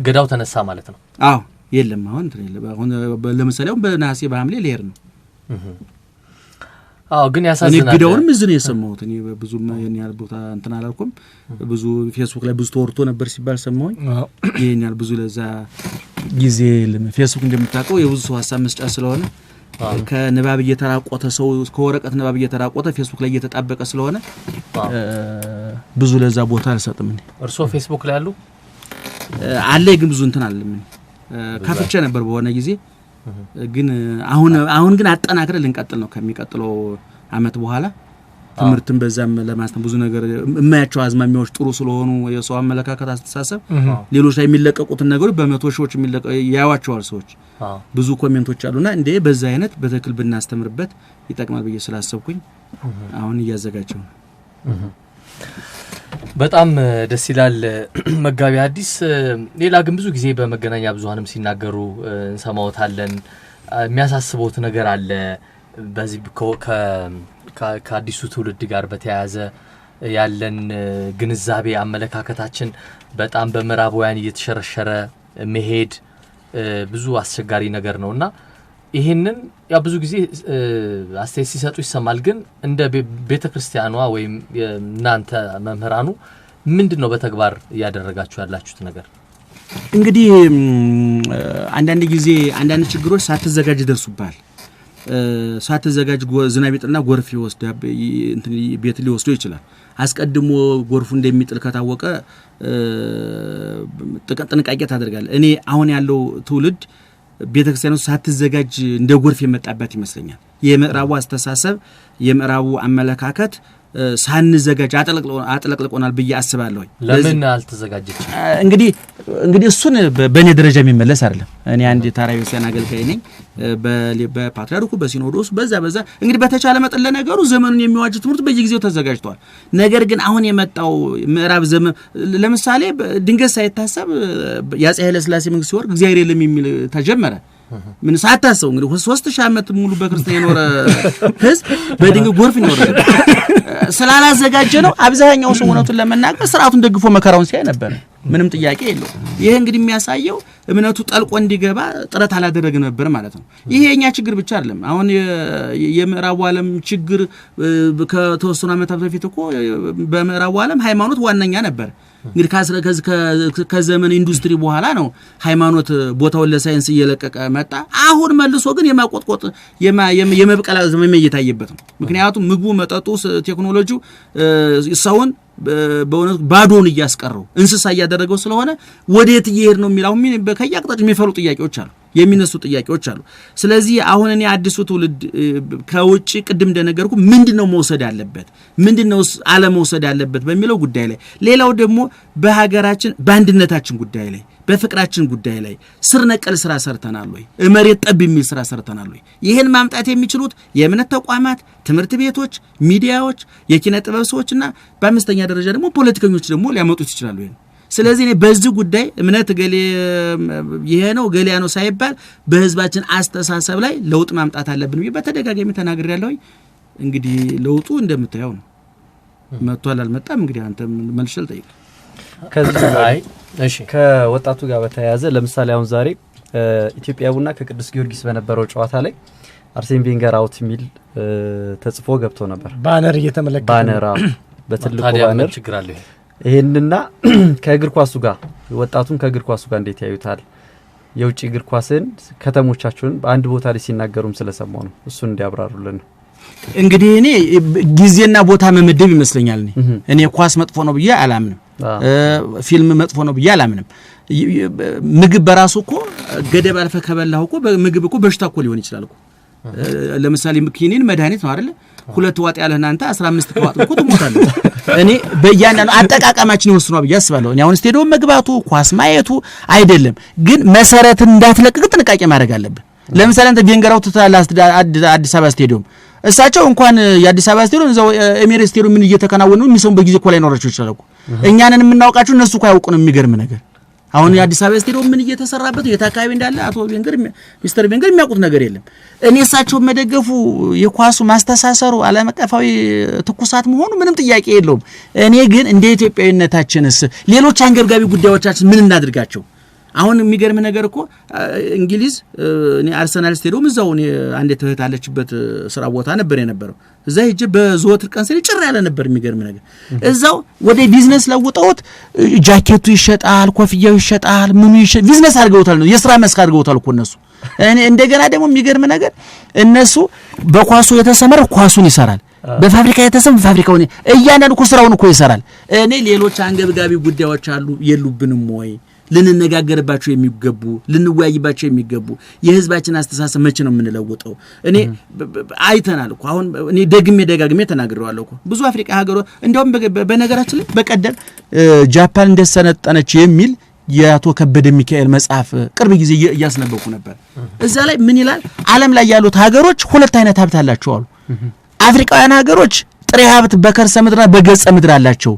ገዳው ተነሳ ማለት ነው። አዎ የለም አሁን ለምሳሌ በነሐሴ በሐምሌ ልሄድ ነው። አዎ ግን ያሳዝናል። እኔ ገዳውንም እዚህ ነው የሰማሁት። እኔ ብዙ የኔ ያህል ቦታ እንትን አላልኩም። ብዙ ፌስቡክ ላይ ብዙ ተወርቶ ነበር ሲባል ሰማሁኝ። ይሄን ያህል ብዙ ለዛ ጊዜ ፌስቡክ እንደምታውቀው የብዙ ሰው ሐሳብ መስጫ ስለሆነ ከንባብ እየተራቆተ ሰው ከወረቀት ንባብ እየተራቆተ ፌስቡክ ላይ እየተጣበቀ ስለሆነ ብዙ ለዛ ቦታ አልሰጥም። እርሶ ፌስቡክ ላይ አሉ አለ ግን ብዙ እንትን አለ። ምን ካፍቼ ነበር በሆነ ጊዜ ግን አሁን ግን አጠናክረን ልንቀጥል ነው ከሚቀጥለው አመት በኋላ ትምህርትን በዛም ለማስተማር ብዙ ነገር የማያቸው አዝማሚያዎች ጥሩ ስለሆኑ የሰው አመለካከት አስተሳሰብ ሌሎች ላይ የሚለቀቁት ነገሮች በመቶ ሺዎች ያዩዋቸዋል ሰዎች። ብዙ ኮሜንቶች አሉና እንዴ በዛ አይነት በትክክል ብናስተምርበት ይጠቅማል ብዬ ስላሰብኩኝ አሁን እያዘጋጀው ነው። በጣም ደስ ይላል መጋቢ ሐዲስ። ሌላ ግን ብዙ ጊዜ በመገናኛ ብዙሃንም ሲናገሩ እንሰማዎታለን። የሚያሳስበውት ነገር አለ በዚህ ከአዲሱ ትውልድ ጋር በተያያዘ ያለን ግንዛቤ አመለካከታችን በጣም በምዕራባውያን እየተሸረሸረ መሄድ ብዙ አስቸጋሪ ነገር ነውና ይሄንን ያ ብዙ ጊዜ አስተያየት ሲሰጡ ይሰማል። ግን እንደ ቤተክርስቲያኗ ወይም እናንተ መምህራኑ ምንድነው በተግባር ያደረጋችሁ ያላችሁት ነገር? እንግዲህ አንዳንድ ጊዜ አንዳንድ ችግሮች ሳትዘጋጅ ደርሱባል። ሳትዘጋጅ ዝናብ ይጥልና ጎርፍ ይወስዳ እንትን ቤት ሊወስዶ ይችላል። አስቀድሞ ጎርፉ እንደሚጥል ከታወቀ ጥንቃቄ ታደርጋለህ። እኔ አሁን ያለው ትውልድ ቤተክርስቲያኑ ሳትዘጋጅ እንደ ጎርፍ የመጣበት ይመስለኛል። የምዕራቡ አስተሳሰብ የምዕራቡ አመለካከት ሳንዘጋጅ አጥለቅልቆናል ብዬ አስባለሁ። ለምን አልተዘጋጀች? እንግዲህ እሱን በእኔ ደረጃ የሚመለስ አይደለም። እኔ አንድ ታራዊ ክርስቲያን አገልጋይ ነኝ። በፓትርያርኩ በሲኖዶስ በዛ እንግዲህ በተቻለ መጠን ለነገሩ ዘመኑን የሚዋጅ ትምህርት በየጊዜው ተዘጋጅቷል። ነገር ግን አሁን የመጣው ምዕራብ ዘመን ለምሳሌ ድንገት ሳይታሰብ የአፄ ኃይለ ሥላሴ መንግስት ሲወርድ እግዚአብሔር የለም የሚል ተጀመረ። ምን ሳታሰው እንግዲህ 3000 ዓመት ሙሉ በክርስቲያን የኖረ ህዝብ በድንገት ጎርፍ ይኖራል ስላላዘጋጀ ነው። አብዛኛው ሰው እውነቱን ለመናገር ስርዓቱን ደግፎ መከራውን ሲያይ ነበር። ምንም ጥያቄ የለው። ይሄ እንግዲህ የሚያሳየው እምነቱ ጠልቆ እንዲገባ ጥረት አላደረገ ነበር ማለት ነው። ይሄ የኛ ችግር ብቻ አይደለም። አሁን የምዕራቡ ዓለም ችግር ከተወሰኑ ዓመታት በፊት እኮ በምዕራቡ ዓለም ሃይማኖት ዋነኛ ነበር። እንግዲህ ከዘመን ኢንዱስትሪ በኋላ ነው ሃይማኖት ቦታውን ለሳይንስ እየለቀቀ መጣ። አሁን መልሶ ግን የማቆጥቆጥ የመብቀል ዘመን እየታየበት ነው። ምክንያቱም ምግቡ፣ መጠጡ፣ ቴክኖሎጂው ሰውን በእውነት ባዶን እያስቀረው እንስሳ እያደረገው ስለሆነ ወዴት እየሄድ ነው የሚለው ከያቅጣጫው የሚፈሩ ጥያቄዎች አሉ፣ የሚነሱ ጥያቄዎች አሉ። ስለዚህ አሁን እኔ አዲሱ ትውልድ ከውጪ ቅድም እንደነገርኩ ምንድነው መውሰድ ያለበት ምንድነው አለ መውሰድ ያለበት በሚለው ጉዳይ ላይ፣ ሌላው ደግሞ በሀገራችን በአንድነታችን ጉዳይ ላይ በፍቅራችን ጉዳይ ላይ ስር ነቀል ስራ ሰርተናል ወይ መሬት ጠብ የሚል ስራ ሰርተናል ወይ ይሄን ማምጣት የሚችሉት የእምነት ተቋማት ትምህርት ቤቶች ሚዲያዎች የኪነ ጥበብ ሰዎችና በአምስተኛ ደረጃ ደግሞ ፖለቲከኞች ደግሞ ሊያመጡት ይችላሉ ይሄን ስለዚህ እኔ በዚህ ጉዳይ እምነት ገሌ ይሄ ነው ገሌያ ነው ሳይባል በህዝባችን አስተሳሰብ ላይ ለውጥ ማምጣት አለብን በተደጋጋሚ ተናግሬያለሁ እንግዲህ ለውጡ እንደምታየው ነው መጥቷል አልመጣም እንግዲህ አንተ መልሽል ጠይቅ እሺ ከወጣቱ ጋር በተያያዘ ለምሳሌ አሁን ዛሬ ኢትዮጵያ ቡና ከቅዱስ ጊዮርጊስ በነበረው ጨዋታ ላይ አርሴን ቬንገር አውት ሚል ተጽፎ ገብቶ ነበር ባነር እየተመለከተ ባነር በትልቁ ባነር ይሄንና ከእግር ኳሱ ጋር ወጣቱን ከእግር ኳሱ ጋር እንዴት ያዩታል የውጭ እግር ኳስን ከተሞቻቸውን በአንድ ቦታ ላይ ሲናገሩም ስለሰማው ነው እሱን እንዲያብራሩልን እንግዲህ እኔ ጊዜና ቦታ መመደብ ይመስለኛል እኔ ኳስ መጥፎ ነው ብዬ አላምንም ፊልም መጥፎ ነው ብዬ አላምንም ምግብ በራሱ እኮ ገደብ አልፈ ከበላው እኮ ምግብ እኮ በሽታ እኮ ሊሆን ይችላል እኮ ለምሳሌ ኪኒን መድኃኒት ነው አይደል ሁለት ዋጥ ያለህና አንተ 15 ከዋጥ እኮ ትሞታለህ እኔ በእያንዳንዱ አጠቃቀማችን ወስኗል ብዬ አስባለሁ እኔ አሁን ስቴዲየም መግባቱ ኳስ ማየቱ አይደለም ግን መሰረት እንዳትለቅቅ ጥንቃቄ ማድረግ አለብን ለምሳሌ አንተ ቬንገራው አዲስ አበባ ስቴዲየም እሳቸው እንኳን የአዲስ አበባ ስቴዲየም እዛው ኤሚሬትስ ስቴዲየም ምን እየተከናወነ ነው የሚሰሙ በጊዜ እኮ ላይ ኖራቸው ይችላል እኮ እኛንን የምናውቃቸው እነሱ እኮ ያውቁን የሚገርም ነገር አሁን የአዲስ አበባ ስቴዲየም ምን እየተሰራበት የታካቢ እንዳለ አቶ ቬንገር ሚስተር ቬንገር የሚያውቁት ነገር የለም እኔ እሳቸው መደገፉ የኳሱ ማስተሳሰሩ ዓለምአቀፋዊ ትኩሳት መሆኑ ምንም ጥያቄ የለውም እኔ ግን እንደ ኢትዮጵያዊነታችንስ ሌሎች አንገብጋቢ ጉዳዮቻችን ምን እናድርጋቸው አሁን የሚገርም ነገር እኮ እንግሊዝ እኔ አርሰናል ስቴዲየም እዛው እኔ አንዴ ተህታለችበት ስራ ቦታ ነበር የነበረው እዛ ሄጄ በዘወትር ቀን ሲል ጭር ያለ ነበር የሚገርም ነገር እዛው ወደ ቢዝነስ ለውጠውት ጃኬቱ ይሸጣል ኮፍያው ይሸጣል ምኑ ቢዝነስ አድርገውታል ነው የሥራ መስክ አድርገውታል እኮ እነሱ እኔ እንደገና ደግሞ የሚገርም ነገር እነሱ በኳሱ የተሰመረ ኳሱን ይሰራል በፋብሪካ የተሰመረ ፋብሪካውን እያንዳንዱ እኮ ስራውን እኮ ይሰራል እኔ ሌሎች አንገብጋቢ ጉዳዮች አሉ የሉብንም ወይ ልንነጋገርባቸው የሚገቡ ልንወያይባቸው የሚገቡ የህዝባችን አስተሳሰብ መቼ ነው የምንለውጠው እኔ አይተናል እኮ አሁን እኔ ደጋግሜ ተናግሬዋለሁ እኮ ብዙ አፍሪካ ሀገሮች እንደውም በነገራችን ላይ በቀደም ጃፓን እንደሰነጠነች የሚል የአቶ ከበደ ሚካኤል መጽሐፍ ቅርብ ጊዜ እያስነበብኩ ነበር እዛ ላይ ምን ይላል ዓለም ላይ ያሉት ሀገሮች ሁለት አይነት ሀብት አላቸው አሉ አፍሪካውያን ሀገሮች ጥሬ ሀብት በከርሰ ምድርና በገጸ ምድር አላቸው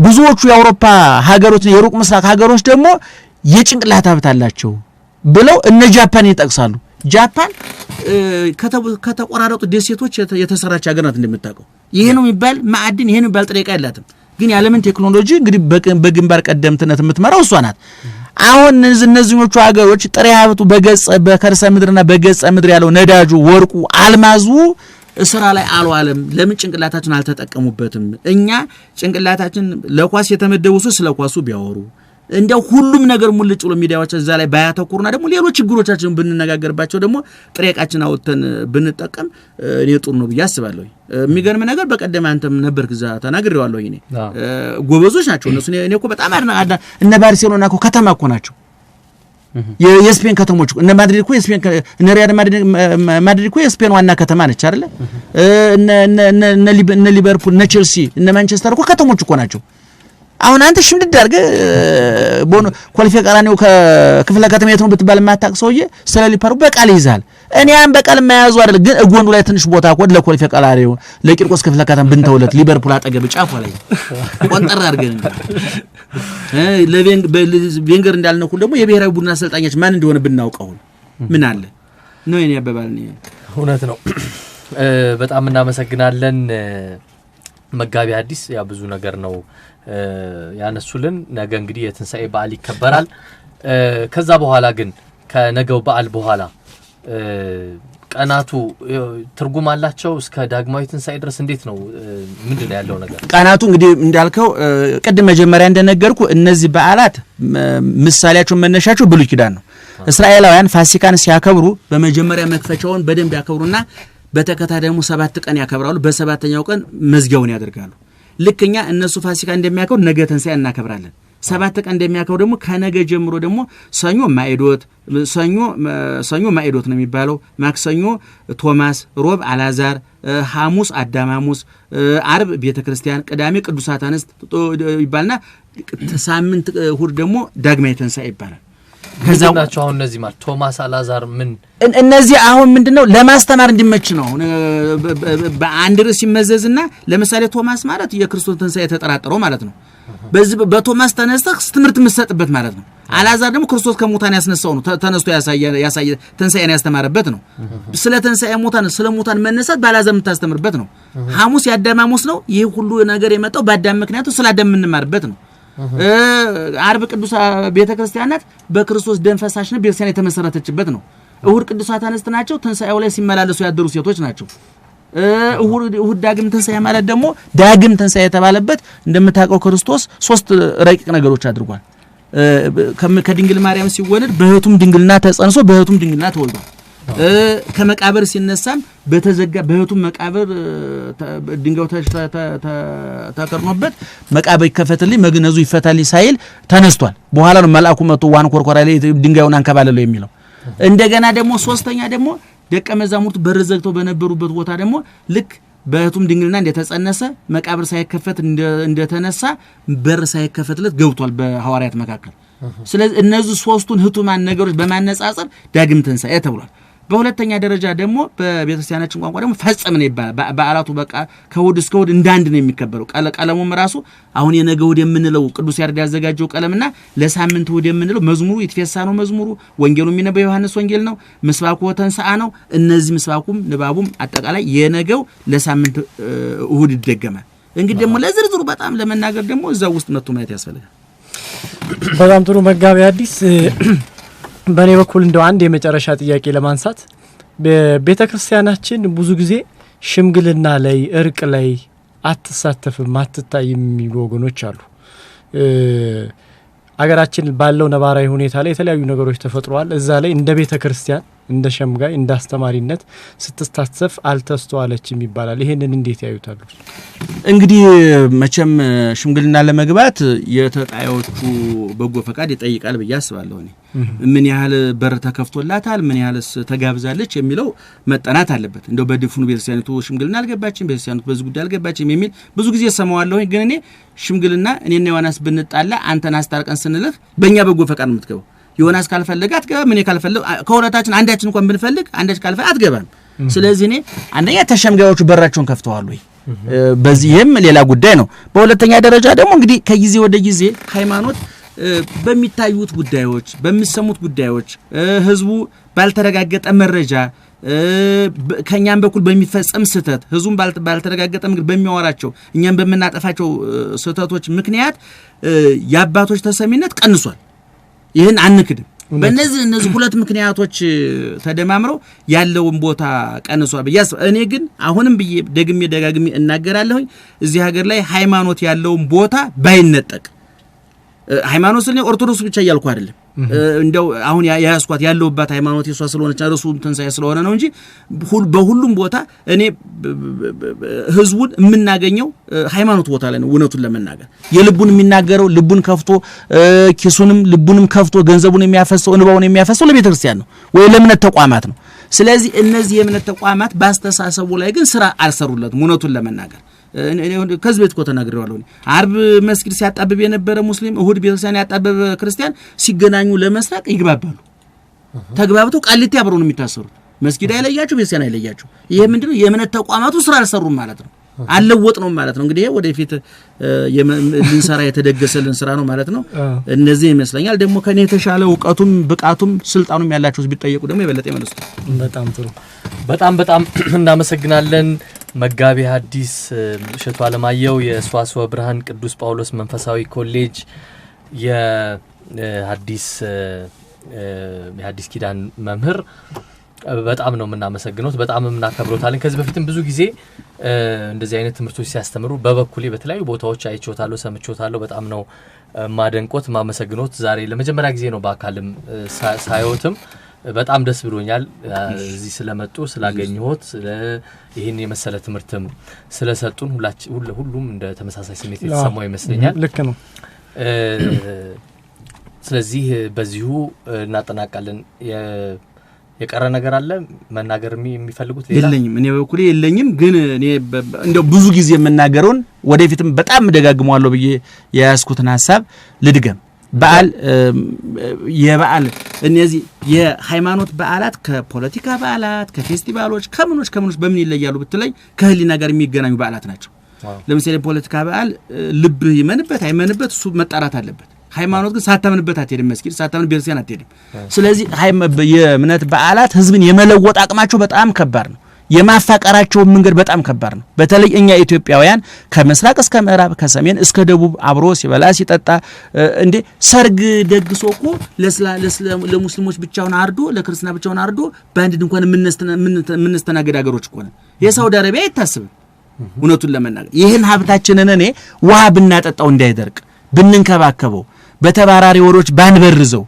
ብዙዎቹ የአውሮፓ ሀገሮች የሩቅ ምስራቅ ሀገሮች ደግሞ የጭንቅላት ሀብት አላቸው ብለው እነ ጃፓን ይጠቅሳሉ ጃፓን ከተቆራረጡ ደሴቶች የተሰራች ሀገር ናት እንደምታውቀው ይሄ ነው የሚባል ማዕድን ይሄ ነው የሚባል ጥሬ ዕቃ ያላትም ግን ያለምን ቴክኖሎጂ እንግዲህ በግንባር ቀደምትነት የምትመራው እሷ ናት አሁን እነዚህኞቹ ሀገሮች ጥሬ ሀብቱ በከርሰ ምድርና በገጸ ምድር ያለው ነዳጁ ወርቁ አልማዙ እስራ ላይ አልዋለም ለምን ጭንቅላታችን አልተጠቀሙበትም እኛ ጭንቅላታችን ለኳስ የተመደቡሱ ስለ ኳሱ ቢያወሩ እንደው ሁሉም ነገር ሙልጭ ብሎ ሚዲያዎች እዛ ላይ ባያተኩሩና ደግሞ ሌሎች ችግሮቻችን ብንነጋገርባቸው ደግሞ ጥሬቃችን አውጥተን ብንጠቀም እኔ ጥሩ ነው ብዬ አስባለሁ የሚገርም ነገር በቀደም አንተም ነበርክ እዛ ተናግሬዋለሁ እኔ ጎበዞች ናቸው እነሱ እኔ እኮ በጣም እነ ባርሴሎና እኮ ከተማ እኮ ናቸው የስፔን ከተሞች እነ ማድሪድ እኮ የስፔን እነ ሪያል ማድሪድ እኮ የስፔን ዋና ከተማ ነች አይደል እነ ሊቨርፑል እነ ቼልሲ እነ ማንቸስተር እኮ ከተሞች እኮ ናቸው አሁን አንተ ሽምድድ አድርገ ቦኖ ኳሊፊ ቀራኒው ከክፍለ ከተማ የት ነው ብትባል ማታቅ ሰውዬ ስለ ሊቨርፑል በቃል ይዛል እኔ ያን በቃል የማያዙ አይደል ግን እጎንዱ ላይ ትንሽ ቦታ ኮድ ለኳሊፊ ቀራኒው ለቂርቆስ ክፍለ ከተማ ብንተውለት ሊቨርፑል አጠገብ ጫፉ ላይ ቆንጠራ አድርገን ለቬንገር እንዳልነው ደግሞ የብሔራዊ ቡድን አሰልጣኞች ማን እንደሆነ ብናውቀው ምን አለ ነው የኔ አባባል ነው እውነት ነው በጣም እናመሰግናለን መጋቢ አዲስ ያ ብዙ ነገር ነው ያነሱልን ነገ እንግዲህ የትንሳኤ በዓል ይከበራል ከዛ በኋላ ግን ከነገው በዓል በኋላ ቀናቱ ትርጉም አላቸው እስከ ዳግማዊ ትንሳኤ ድረስ እንዴት ነው ምንድነው ያለው ነገር ቀናቱ እንግዲህ እንዳልከው ቀድም መጀመሪያ እንደነገርኩ እነዚህ በዓላት ምሳሌያቸው መነሻቸው ብሉይ ኪዳን ነው እስራኤላውያን ፋሲካን ሲያከብሩ በመጀመሪያ መክፈቻውን በደንብ ያከብሩና በተከታታይ ደግሞ 7 ቀን ያከብራሉ በሰባተኛው ቀን መዝጊያውን ያደርጋሉ ልክኛ እነሱ ፋሲካ እንደሚያከብሩ ነገ ትንሳኤ እናከብራለን 7 ቀን እንደሚያከብሩ ደግሞ ከነገ ጀምሮ ደግሞ ሰኞ ማዕዶት ነው የሚባለው፣ ማክሰኞ ቶማስ፣ ሮብ አልዓዛር፣ ሐሙስ አዳማሙስ፣ አርብ ቤተክርስቲያን፣ ቅዳሜ ቅዱሳት አንስት ይባልና ሳምንት እሁድ ደግሞ ዳግማይ ትንሣኤ ይባላል። ከዛናቸው አሁን እነዚህ ማለት ቶማስ አልዓዛር ምን እነዚህ አሁን ምንድነው ለማስተማር እንዲመች ነው። በአንድ ርዕስ ሲመዘዝና ለምሳሌ ቶማስ ማለት የክርስቶስ ትንሣኤ ተጠራጠረው ማለት ነው። በዚህ በቶማስ ተነስተህ ትምህርት የምትሰጥበት ማለት ነው። አልዓዛር ደግሞ ክርስቶስ ከሙታን ያስነሳው ነው። ተነስቶ ያሳየ ትንሣኤን ያስተማረበት ነው። ስለ ትንሣኤ ሙታን ስለ ሙታን መነሳት በአልዓዛር የምታስተምርበት ነው። ሐሙስ የአዳም ሐሙስ ነው። ይህ ሁሉ ነገር የመጣው በአዳም ምክንያቱ ስለ አዳም የምንማርበት ነው። አርብ ቅዱስ ቤተክርስቲያናት በክርስቶስ ደም ፈሳሽነት ቤተክርስቲያን የተመሰረተችበት ነው። እሁድ ቅዱሳት አንስት ናቸው። ትንሣኤው ላይ ሲመላለሱ ያደሩ ሴቶች ናቸው። እሁድ ዳግም ትንሣኤ ማለት ደግሞ ዳግም ትንሣኤ የተባለበት እንደምታውቀው ክርስቶስ 3 ረቂቅ ነገሮች አድርጓል። ከድንግል ማርያም ሲወለድ በእህቱም ድንግልና ተጸንሶ በእህቱም ድንግልና ተወልዷል። ከመቃብር ሲነሳም በተዘጋ በእህቱም መቃብር ድንጋዩ ተከርኖበት መቃብር ይከፈትልኝ መግነዙ ይፈታልኝ ሳይል ተነስቷል። በኋላ ነው መልአኩ መጥቶ ዋን ኮርኮራ ላይ ድንጋዩን አንከባለለው የሚለው። እንደገና ደግሞ ሶስተኛ ደግሞ ደቀ መዛሙርቱ በር ዘግተው በነበሩበት ቦታ ደግሞ ልክ በእህቱም ድንግልና እንደተጸነሰ መቃብር ሳይከፈት እንደተነሳ በር ሳይከፈትለት ገብቷል በሐዋርያት መካከል። ስለዚህ እነዚህ ሶስቱን ህቱማን ነገሮች በማነጻጸር ዳግም ትንሣኤ ተብሏል። በሁለተኛ ደረጃ ደግሞ በቤተክርስቲያናችን ቋንቋ ደግሞ ፈጸምን ይባላል። በዓላቱ በቃ ከእሑድ እስከ እሑድ እንዳንድ ነው የሚከበረው። ቀለሙም ራሱ አሁን የነገ እሑድ የምንለው ቅዱስ ያሬድ ያዘጋጀው ቀለምና ለሳምንት እሑድ የምንለው መዝሙሩ ይትፌሳ ነው። መዝሙሩ ወንጌሉ የሚነበው ዮሐንስ ወንጌል ነው። ምስባኩ ወተንሥአ ነው። እነዚህ ምስባኩም ንባቡም አጠቃላይ የነገው ለሳምንት እሑድ ይደገማል። እንግዲህ ደግሞ ለዝርዝሩ በጣም ለመናገር ደግሞ እዛው ውስጥ መጥቶ ማየት ያስፈልጋል። በጣም ጥሩ መጋቢ ሐዲስ በእኔ በኩል እንደው አንድ የመጨረሻ ጥያቄ ለማንሳት በቤተክርስቲያናችን ብዙ ጊዜ ሽምግልና ላይ እርቅ ላይ አትሳተፍም አትታይም የሚሉ ወገኖች አሉ። አገራችን ባለው ነባራዊ ሁኔታ ላይ የተለያዩ ነገሮች ተፈጥሯል። እዛ ላይ እንደ ቤተክርስቲያን እንደ ሸምጋይ እንደ አስተማሪነት ስትሳተፍ አልተስተዋለችም ይባላል። ይሄንን እንዴት ያዩታሉ? እንግዲህ መቼም ሽምግልና ለመግባት የተጣዮቹ በጎ ፈቃድ ይጠይቃል ብዬ አስባለሁ። እኔ ምን ያህል በር ተከፍቶላታል፣ ምን ያህልስ ተጋብዛለች የሚለው መጠናት አለበት። እንደው በድፍኑ ቤተክርስቲያኒቱ ሽምግልና አልገባችም፣ ቤተክርስቲያኒቱ በዚህ ጉዳይ አልገባችም የሚል ብዙ ጊዜ ሰማዋለሁ። ግን እኔ ሽምግልና እኔና ዮሐንስ ብንጣላ አንተን አስታርቀን ስንልህ በእኛ በጎ ፈቃድ ነው የምትገባው። ዮሐንስ ካልፈለገ አትገባም፣ እኔ ካልፈለገ ከሁለታችን አንዳችን እንኳን ብንፈልግ አንዳች ካልፈለገ አትገባም። ስለዚህ እኔ አንደኛ ተሸምጋዮቹ በራቸውን ከፍተዋል ወይ በዚህም ሌላ ጉዳይ ነው። በሁለተኛ ደረጃ ደግሞ እንግዲህ ከጊዜ ወደ ጊዜ ሃይማኖት በሚታዩት ጉዳዮች በሚሰሙት ጉዳዮች ህዝቡ ባልተረጋገጠ መረጃ ከኛም በኩል በሚፈጸም ስተት ህዝቡን ባልተረጋገጠ ምክር በሚያወራቸው እኛም በመናጠፋቸው ስተቶች ምክንያት የአባቶች ተሰሚነት ቀንሷል። ይህን አንክድም። በእነዚህ ሁለት ምክንያቶች ተደማምረው ያለውን ቦታ ቀንሷል ብዬ እኔ ግን አሁንም ብዬ ደጋግሜ እናገራለሁኝ እዚህ ሀገር ላይ ሃይማኖት ያለውን ቦታ ባይነጠቅ ሃይማኖት ስለኔ ኦርቶዶክስ ብቻ እያልኩ አይደለም። እንደው አሁን ያያስኳት ያለውባት ሃይማኖት የሷ ስለሆነች አረሱ ትንሣኤ ስለሆነ ነው እንጂ በሁሉም ቦታ እኔ ህዝቡን የምናገኘው ሃይማኖት ቦታ ላይ ነው። እውነቱን ለመናገር የልቡን የሚናገረው ልቡን ከፍቶ ኪሱንም ልቡንም ከፍቶ ገንዘቡን የሚያፈሰው እንባውን የሚያፈሰው ለቤተ ክርስቲያን ነው ወይ ለእምነት ተቋማት ነው። ስለዚህ እነዚህ የእምነት ተቋማት ባስተሳሰቡ ላይ ግን ስራ አልሰሩለትም። እውነቱን ለመናገር ከዚህ ቤት እኮ ተናግሬዋለሁ። አርብ መስጊድ ሲያጣብብ የነበረ ሙስሊም እሁድ ቤተክርስቲያን ያጣበበ ክርስቲያን ሲገናኙ ለመስራቅ ይግባባሉ። ተግባብተው ቃሊቲ አብረው ነው የሚታሰሩት። መስጊድ አይለያቸው፣ ቤተክርስቲያን አይለያቸው። ይሄ ምንድነው? የእምነት ተቋማቱ ስራ አልሰሩም ማለት ነው። አልለወጥ ነው ማለት ነው። እንግዲህ ወደፊት ልንሰራ የተደገሰልን ስራ ነው ማለት ነው። እነዚህ ይመስለኛል ደግሞ ከኔ የተሻለ ዕውቀቱም ብቃቱም ስልጣኑም ያላቸው ቢጠየቁ ደግሞ የበለጠ ይመልሱ። በጣም ጥሩ። በጣም እናመሰግናለን። መጋቢ ሐዲስ እሸቱ አለማየሁ የሰዋስወ ብርሃን ቅዱስ ጳውሎስ መንፈሳዊ ኮሌጅ የሐዲስ ኪዳን መምህር በጣም ነው የምናመሰግነው። በጣም እናከብሮታለን። ከዚህ በፊትም ብዙ ጊዜ እንደዚህ አይነት ትምህርቶች ሲያስተምሩ በበኩሌ በተለያዩ ቦታዎች አይቾታለሁ፣ ሰምቾታለሁ። በጣም ነው ማደንቆት ማመሰግኖት። ዛሬ ለመጀመሪያ ጊዜ ነው በአካልም ሳይወትም በጣም ደስ ብሎኛል። እዚህ ስለመጡ ስላገኘሁት ይሄን የመሰለ ትምህርትም ስለሰጡን ሁሉም እንደ ተመሳሳይ ስሜት የተሰማው ይመስለኛል። ልክ ነው። ስለዚህ በዚሁ እናጠናቃለን። የቀረ ነገር አለ መናገር የሚፈልጉት ሌላ? የለኝም። እኔ በኩሌ የለኝም። ግን እኔ እንደው ብዙ ጊዜ የምናገረውን ወደፊትም በጣም ደጋግመዋለሁ ብዬ የያዝኩትን ሐሳብ ልድገም። በዓል የበዓል እነዚህ የሃይማኖት በዓላት ከፖለቲካ በዓላት ከፌስቲቫሎች ከምኖች በምን ይለያሉ ብትለኝ ከህሊና ጋር የሚገናኙ በዓላት ናቸው። ለምሳሌ ፖለቲካ በዓል ልብ ይመንበት አይመንበት እሱ መጣራት አለበት። ሃይማኖት ግን ሳታምንበት አትሄድም። መስጊድ ሳታምን ቤተክርስቲያን አትሄድም። ስለዚህ የእምነት በዓላት ህዝብን የመለወጥ አቅማቸው በጣም ከባድ ነው። የማፋቀራቸው መንገድ በጣም ከባድ ነው። በተለይ እኛ ኢትዮጵያውያን ከምስራቅ እስከ ምዕራብ ከሰሜን እስከ ደቡብ አብሮ ሲበላ ሲጠጣ እንዴ ሰርግ ደግሶ እኮ ለሙስሊሞች ብቻውን አርዶ ለክርስቲና ብቻውን አርዶ በአንድ እንኳን የምንስተናገድ ሀገሮች እኮ ነን። የሳውዲ አረቢያ አይታስብም። እውነቱን ለመናገር ይህን ሀብታችንን እኔ ውሃ ብናጠጣው እንዳይደርቅ ብንንከባከበው በተባራሪ ወሮች ባንበርዘው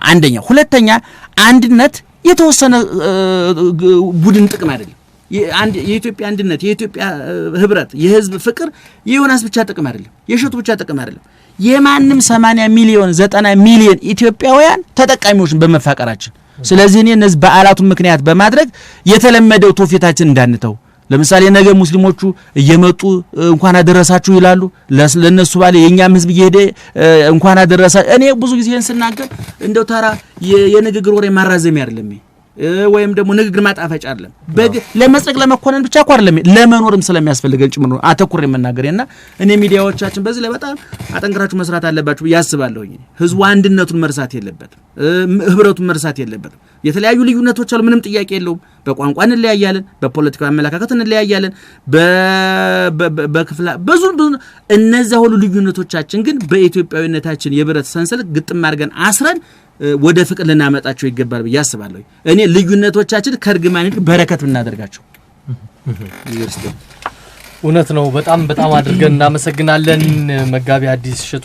አንደኛ። ሁለተኛ አንድነት የተወሰነ ቡድን ጥቅም አይደለም። የኢትዮጵያ አንድነት የኢትዮጵያ ህብረት የህዝብ ፍቅር የዮናስ ብቻ ጥቅም አይደለም። የሸቱ ብቻ ጥቅም አይደለም። የማንም 80 ሚሊዮን 90 ሚሊዮን ኢትዮጵያውያን ተጠቃሚዎችን በመፋቀራችን። ስለዚህ እኔ እነዚህ በዓላቱን ምክንያት በማድረግ የተለመደው ትውፊታችን እንዳንተው። ለምሳሌ ነገ ሙስሊሞቹ እየመጡ እንኳን አደረሳችሁ ይላሉ። ለነሱ ባለ የኛም ህዝብ እየሄደ እንኳን አደረሳ። እኔ ብዙ ጊዜ እንስናገር እንደው ተራ የንግግር ወሬ ማራዘሚያ አይደለም ወይም ደግሞ ንግግር ማጣፈጫ አይደለም። ለመጽደቅ ለመኮነን ብቻ እኮ አይደለም ለመኖርም ስለሚያስፈልገን ጭምር ነው አተኩር የምናገርና እኔ ሚዲያዎቻችን በዚህ ላይ በጣም አጠንክራችሁ መስራት አለባችሁ ያስባለሁ። ህዝቡ አንድነቱን መርሳት የለበትም፣ ህብረቱን መርሳት የለበትም። የተለያዩ ልዩነቶች አሉ፣ ምንም ጥያቄ የለውም። በቋንቋ እንለያያለን፣ በፖለቲካዊ አመለካከት እንለያያለን፣ በክፍላ ብዙ እነዚያ ሁሉ ልዩነቶቻችን ግን በኢትዮጵያዊነታችን የብረት ሰንሰለት ግጥም አድርገን አስረን ወደ ፍቅር ልናመጣቸው ይገባል ብዬ አስባለሁ። እኔ ልዩነቶቻችን ከርግማን ይልቅ በረከት ብናደርጋቸው እውነት ነው። በጣም አድርገን እናመሰግናለን መጋቢ ሐዲስ እሸቱ